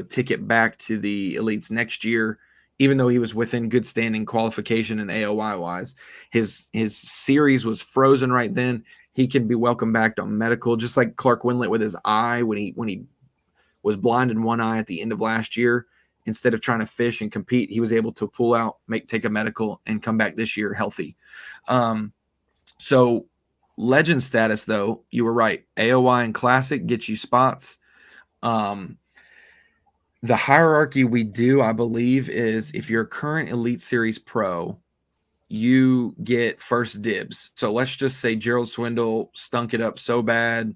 ticket back to the Elites next year, even though he was within good standing qualification and AOY wise. His series was frozen right then. He can be welcomed back on medical, just like Clark Winlet with his eye when he was blind in one eye at the end of last year. Instead of trying to fish and compete, he was able to pull out, take a medical, and come back this year healthy. So legend status, though, you were right. AOY and Classic get you spots. The hierarchy we do, I believe, is if you're a current Elite Series pro, you get first dibs. So let's just say Gerald Swindle stunk it up so bad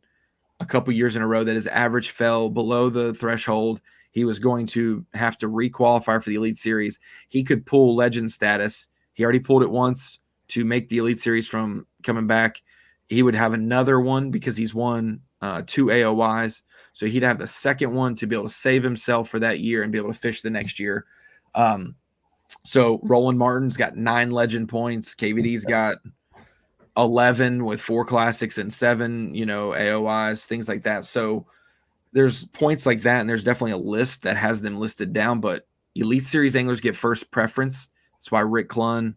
a couple years in a row that his average fell below the threshold. He was going to have to requalify for the Elite Series. He could pull legend status. He already pulled it once to make the Elite Series from coming back. He would have another one because he's won 2 AOYs. So he'd have the second one to be able to save himself for that year and be able to fish the next year. So Roland Martin's got 9 legend points. KVD's got 11 with 4 classics and 7, AOYs, things like that. So there's points like that, and there's definitely a list that has them listed down, but Elite Series anglers get first preference. That's why Rick Clunn,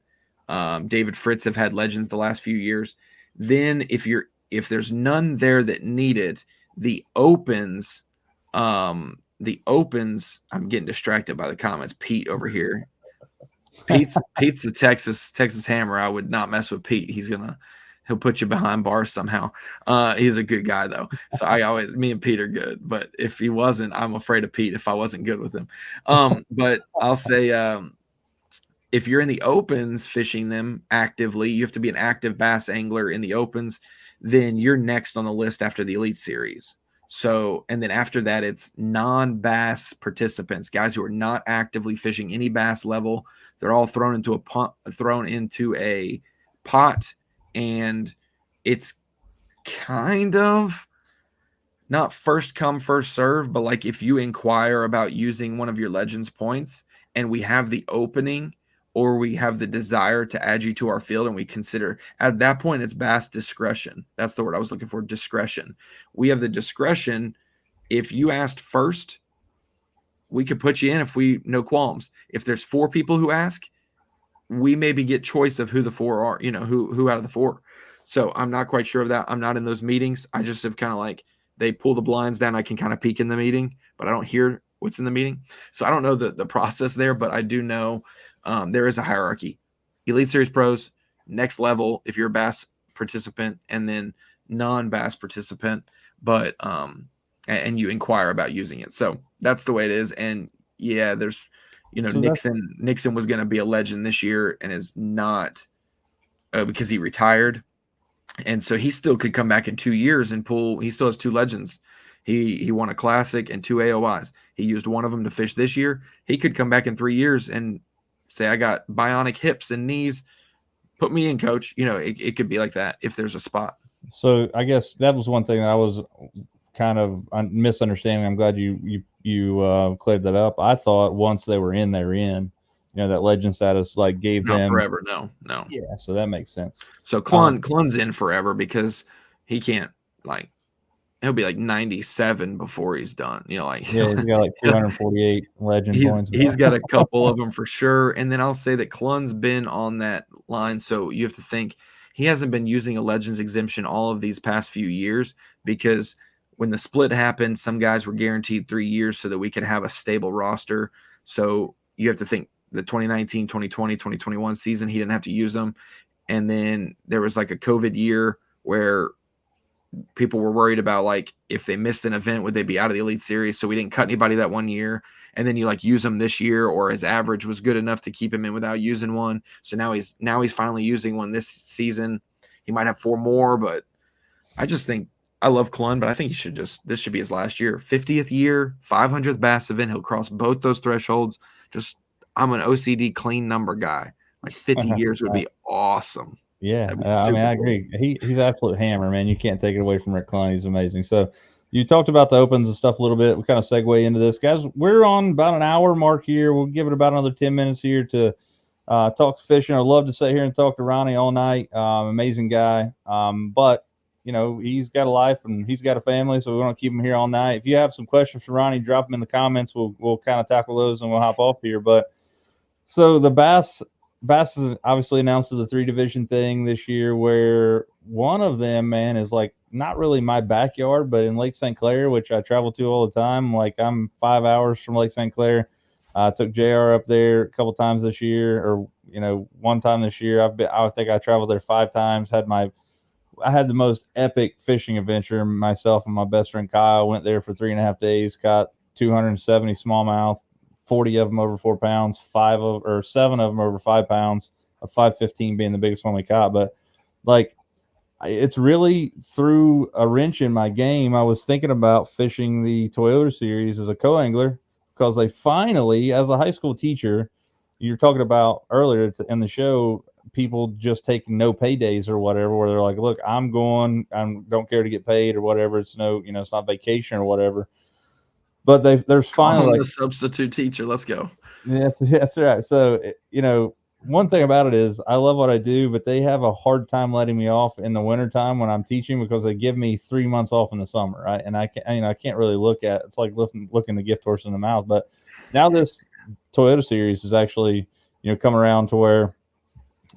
David Fritz have had legends the last few years. Then if there's none there that need it, the opens, I'm getting distracted by the comments. Pete over here. Pete's a Texas hammer. I would not mess with Pete. He'll put you behind bars somehow. He's a good guy though. So me and Pete are good, but if he wasn't, I'm afraid of Pete if I wasn't good with him. But I'll say, if you're in the opens fishing them actively, you have to be an active bass angler in the opens, then you're next on the list after the Elite Series. So, and then after that, it's non-bass participants, guys who are not actively fishing any bass level. They're all thrown into a pot, and it's kind of not first come, first serve, but like if you inquire about using one of your Legends points and we have the opening or we have the desire to add you to our field, and we consider at that point it's bass discretion. That's the word I was looking for, discretion. We have the discretion. If you asked first, we could put you in if we no qualms. If there's 4 people who ask, we maybe get choice of who the 4 are, who out of the 4. So I'm not quite sure of that. I'm not in those meetings. I just have kind of like, they pull the blinds down. I can kind of peek in the meeting, but I don't hear what's in the meeting. So I don't know the process there, but I do know there is a hierarchy. Elite Series pros, next level if you're a bass participant, and then non-bass participant, but and you inquire about using it. So that's the way it is. And yeah, there's so Nixon was going to be a legend this year and is not because he retired. And so he still could come back in 2 years and pull. He still has 2 legends. He won a classic and 2 AOYs. He used one of them to fish this year. He could come back in 3 years and say, I got bionic hips and knees. Put me in, coach. It could be like that if there's a spot. So I guess that was one thing that I was kind of misunderstanding. I'm glad you cleared that up. I thought once they were in, they're in. That legend status gave Not them forever. No. Yeah, so that makes sense. So Clunn's in forever because he can't he'll be 97 before he's done. He's got 248 legend points. He's got a couple of them for sure. And then I'll say that Clunn's been on that line. So you have to think he hasn't been using a legends exemption all of these past few years because when the split happened, some guys were guaranteed 3 years so that we could have a stable roster. So you have to think the 2019, 2020, 2021 season, he didn't have to use them. And then there was a COVID year where people were worried about like if they missed an event, would they be out of the Elite Series? So we didn't cut anybody that one year. And then you like use him this year, or his average was good enough to keep him in without using one. So now he's finally using one this season. He might have 4 more, but I just think I love Clun, but I think this should be his last year. 50th year, 500th B.A.S.S event. He'll cross both those thresholds. I'm an OCD clean number guy. Like 50 years would be awesome. Yeah, I mean, I agree. He's absolute hammer, man. You can't take it away from Rick Clun. He's amazing. So you talked about the opens and stuff a little bit. We kind of segue into this. Guys, we're on about an hour mark here. We'll give it about another 10 minutes here to talk fishing. I'd love to sit here and talk to Ronnie all night. Amazing guy. But, you know, he's got a life and he's got a family, so we want to keep him here all night. If you have some questions for Ronnie, drop them in the comments. We'll kind of tackle those and we'll hop off here. But so the B.A.S.S has obviously announced the 3-division thing this year, where one of them, man, is like not really my backyard, but in Lake St. Clair, which I travel to all the time. Like I'm 5 hours from Lake St. Clair. I took JR up there a couple times this year, or one time this year. I think I traveled there 5 times. I had the most epic fishing adventure. Myself and my best friend Kyle went there for 3.5 days. Caught 270 smallmouth. 40 of them over 4 pounds, 7 of them over 5 pounds, a 515 being the biggest one we caught. But like, it's really threw a wrench in my game. I was thinking about fishing the Toyota Series as a co-angler because they finally, as a high school teacher, you're talking about earlier in the show, people just taking no pay days or whatever, where they're like, look, I'm going, I don't care to get paid or whatever. It's it's not vacation or whatever. But there's finally a substitute teacher. Let's go. That's right. So, one thing about it is I love what I do, but they have a hard time letting me off in the wintertime when I'm teaching because they give me 3 months off in the summer, right? And I can't really look at it's like looking the gift horse in the mouth. But now this Toyota Series is actually come around to where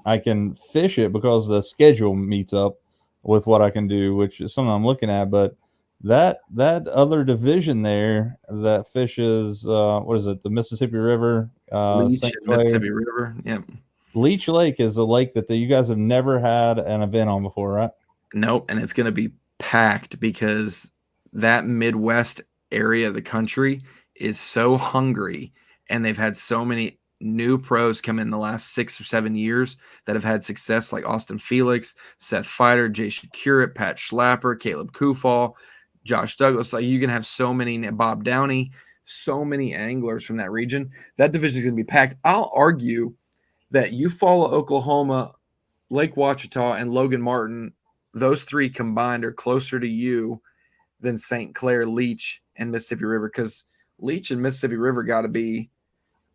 I can fish it because the schedule meets up with what I can do, which is something I'm looking at. But that other division there that fishes what is it, the Mississippi River, Leech, Mississippi River. Yep. Leech Lake is a lake that you guys have never had an event on before, right? Nope. And it's going to be packed because that Midwest area of the country is so hungry, and they've had so many new pros come in the last 6 or 7 years that have had success, like Austin Felix, Seth Fighter, Jason Curett, Pat Schlapper, Caleb Kufall, Josh Douglas. Like, you can have so many, Bob Downey, so many anglers from that region. That division is going to be packed. I'll argue that Eufaula, Oklahoma, Lake Ouachita, and Logan Martin, those 3 combined are closer to you than St. Clair, Leech, and Mississippi River, because Leech and Mississippi River got to be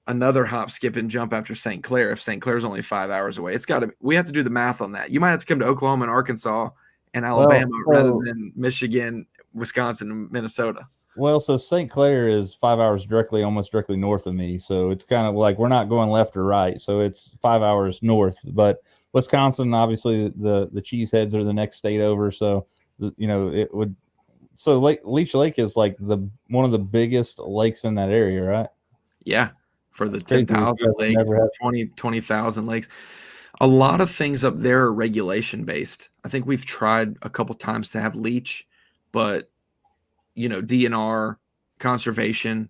another hop, skip, and jump after St. Clair. If St. Clair is only 5 hours away, we have to do the math on that. You might have to come to Oklahoma and Arkansas and Alabama rather than Michigan, Wisconsin, and Minnesota. Well, so St. Clair is 5 hours almost directly north of me. So it's kind of like we're not going left or right. So it's 5 hours north. But Wisconsin, obviously, the Cheeseheads are the next state over. So, it would. So Leech Lake is like one of the biggest lakes in that area, right? Yeah, for the 10,000 lakes, 20,000 lakes. A lot of things up there are regulation based. I think we've tried a couple times to have leech, but DNR, conservation,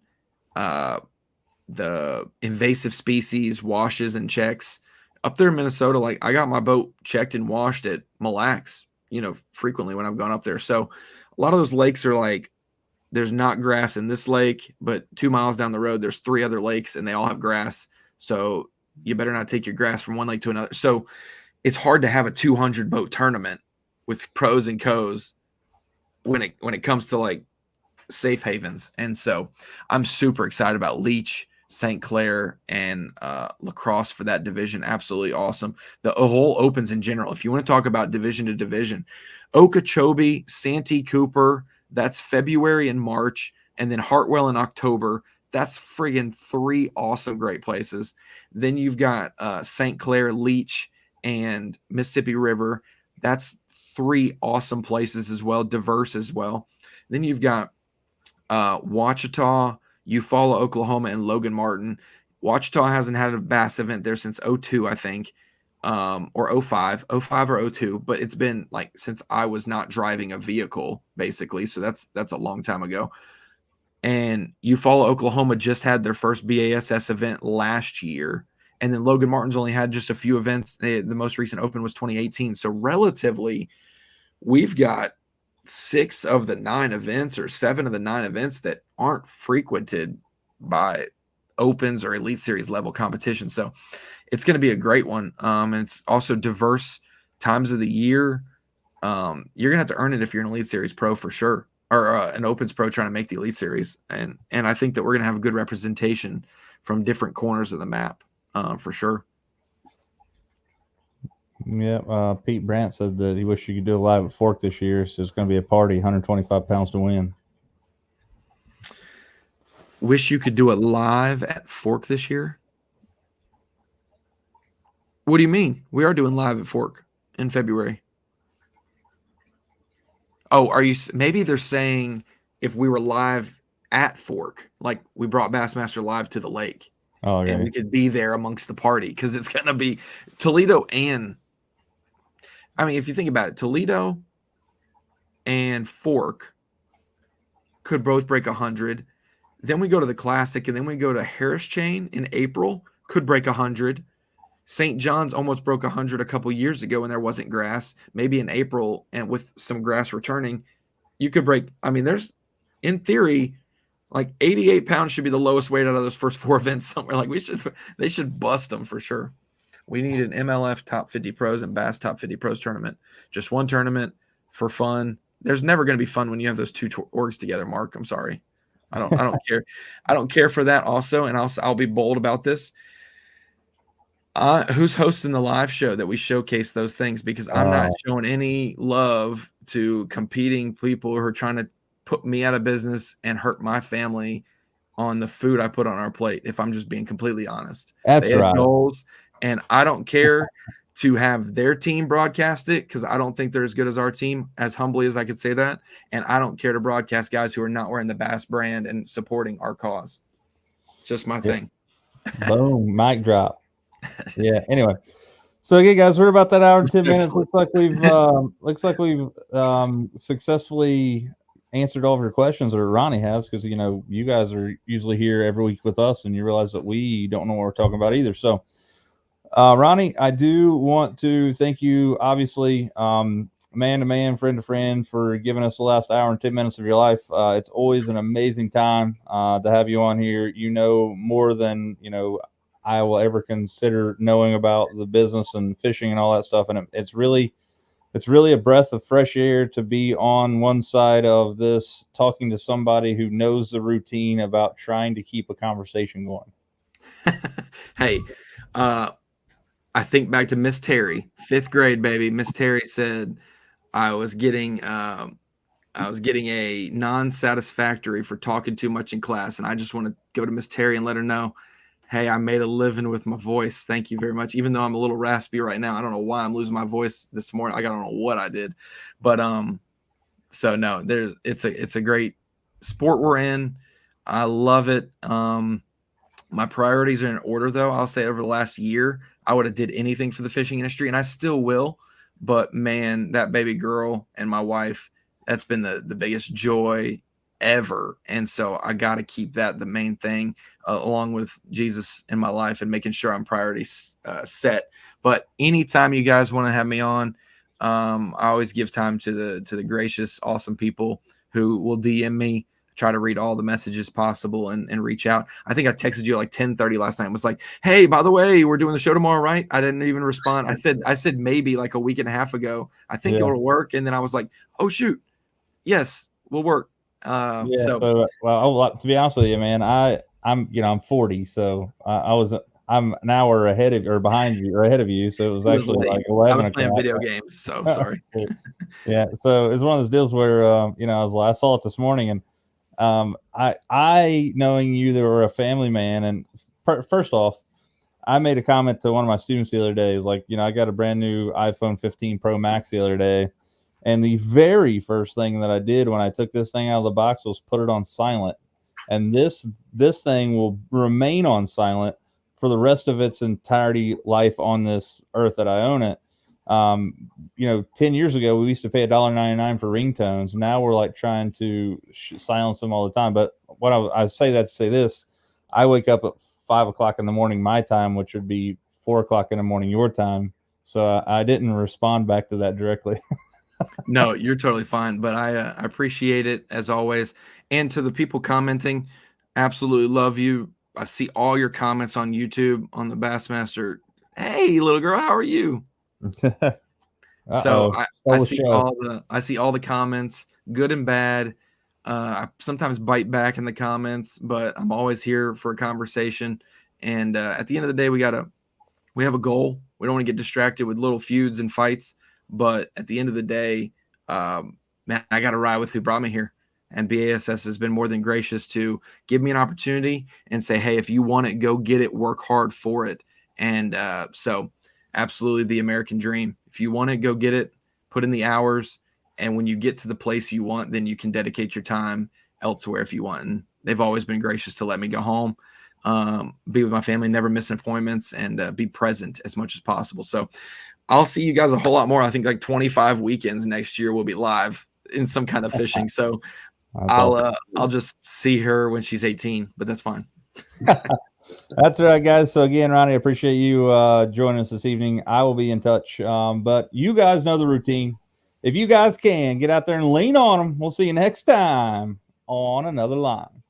the invasive species washes and checks up there in Minnesota. Like, I got my boat checked and washed at Mille Lacs, frequently when I've gone up there. So a lot of those lakes are like, there's not grass in this lake, but 2 miles down the road, there's 3 other lakes and they all have grass. So you better not take your grass from one lake to another. So it's hard to have a 200 boat tournament with pros and cos when it comes to like safe havens. And so I'm super excited about Leech, St. Clair, and La Crosse for that division. Absolutely awesome. The whole opens in general. If you want to talk about division to division, Okeechobee, Santee Cooper, that's February and March, and then Hartwell in October. That's friggin' 3 awesome, great places. Then you've got St. Clair, Leech, and Mississippi River. That's 3 awesome places as well, diverse as well. Then you've got Ouachita, Eufaula, Oklahoma, and Logan Martin. Ouachita hasn't had a B.A.S.S event there since 2002, I think. or 05 or 02, but it's been like since I was not driving a vehicle, basically. So that's a long time ago. And Eufaula, Oklahoma just had their first B.A.S.S event last year. And then Logan Martin's only had just a few events. The most recent open was 2018. So relatively, we've got 6 of the 9 events or 7 of the 9 events that aren't frequented by opens or Elite Series level competition. So it's going to be a great one. And it's also diverse times of the year. You're going to have to earn it if you're an Elite Series pro for sure, or an Opens pro trying to make the Elite Series. And I think that we're going to have a good representation from different corners of the map for sure. Yeah, Pete Brandt said that he wished you could do a live at Fork this year. So it's going to be a party, 125 pounds to win. Wish you could do it live at Fork this year? What do you mean? We are doing live at Fork in February. Oh, are you? Maybe they're saying if we were live at Fork, like we brought Bassmaster Live to the lake, okay, and we could be there amongst the party, because it's going to be Toledo and, I mean, if you think about it, Toledo and Fork could both break 100. Then we go to the Classic, and then we go to Harris Chain in April, could break 100. St. John's almost broke 100 a couple years ago when there wasn't grass. Maybe in April, and with some grass returning, you could break. I mean, there's, in theory, like 88 pounds should be the lowest weight out of those first 4 events somewhere. Like they should bust them for sure. We need an MLF Top 50 Pros and Bass Top 50 Pros tournament. Just one tournament for fun. There's never going to be fun when you have those 2 orgs together, Mark. I'm sorry. I don't care. I don't care for that also. And I'll be bold about this. Who's hosting the live show that we showcase those things? Because I'm not showing any love to competing people who are trying to put me out of business and hurt my family on the food I put on our plate. If I'm just being completely honest, that's right. Goals, and I don't care to have their team broadcast it, because I don't think they're as good as our team, as humbly as I could say that. And I don't care to broadcast guys who are not wearing the Bass brand and supporting our cause. Just my thing. Boom, mic drop. Yeah. Anyway, so again, guys, we're about that hour and 10 minutes. Looks like we've successfully answered all of your questions, or Ronnie has, because you guys are usually here every week with us, and you realize that we don't know what we're talking about either. So, Ronnie, I do want to thank you, obviously, man to man, friend to friend, for giving us the last hour and 10 minutes of your life. It's always an amazing time to have you on here. More than I will ever consider knowing about the business and fishing and all that stuff. And it's really a breath of fresh air to be on one side of this, talking to somebody who knows the routine about trying to keep a conversation going. Hey, I think back to Miss Terry, 5th grade, baby. Miss Terry said I was getting a non-satisfactory for talking too much in class. And I just want to go to Miss Terry and let her know, hey, I made a living with my voice. Thank you very much. Even though I'm a little raspy right now, I don't know why I'm losing my voice this morning. I don't know what I did, but so no, it's a great sport we're in. I love it. My priorities are in order, though. I'll say over the last year, I would have did anything for the fishing industry, and I still will. But man, that baby girl and my wife, that's been the biggest joy ever. And so I got to keep that the main thing, along with Jesus in my life and making sure I'm priorities set. But anytime you guys want to have me on, I always give time to the gracious, awesome people who will DM me, try to read all the messages possible and reach out. I think I texted you at like 10:30 last night. It was like, hey, by the way, we're doing the show tomorrow, right? I didn't even respond. I said maybe like a week and a half ago. I think it'll work. And then I was like, oh shoot, yes, we'll work. To be honest with you, man, I'm 40, so I'm an hour ahead of or behind you or ahead of you. So it was actually like 11 I was playing video games, so sorry. Yeah, so it's one of those deals where I saw it this morning, and I knowing you that were a family man, and first off, I made a comment to one of my students the other day. Is like, I got a brand new iPhone 15 Pro Max the other day, and the very first thing that I did when I took this thing out of the box was put it on silent, and this thing will remain on silent for the rest of its entirety life on this earth that I own it. 10 years ago, we used to pay $1.99 for ringtones. Now we're like trying to silence them all the time. But what I say that to say this, I wake up at 5 o'clock in the morning, my time, which would be 4 o'clock in the morning, your time. So I didn't respond back to that directly. No, you're totally fine. But I appreciate it as always. And to the people commenting, absolutely love you. I see all your comments on YouTube on the Bassmaster. Hey, little girl, how are you? So I see all the comments, good and bad. I sometimes bite back in the comments, but I'm always here for a conversation. And at the end of the day, we have a goal. We don't want to get distracted with little feuds and fights. But at the end of the day, man, I got to ride with who brought me here. And B.A.S.S has been more than gracious to give me an opportunity and say, hey, if you want it, go get it, work hard for it. And so absolutely the American dream. If you want it, go get it, put in the hours. And when you get to the place you want, then you can dedicate your time elsewhere if you want. And they've always been gracious to let me go home, be with my family, never miss appointments, and be present as much as possible. So I'll see you guys a whole lot more. I think like 25 weekends next year we'll be live in some kind of fishing. So I'll just see her when she's 18, but that's fine. That's right, guys. So again, Ronnie, I appreciate you joining us this evening. I will be in touch. But you guys know the routine. If you guys can, get out there and lean on them. We'll see you next time on Another Line.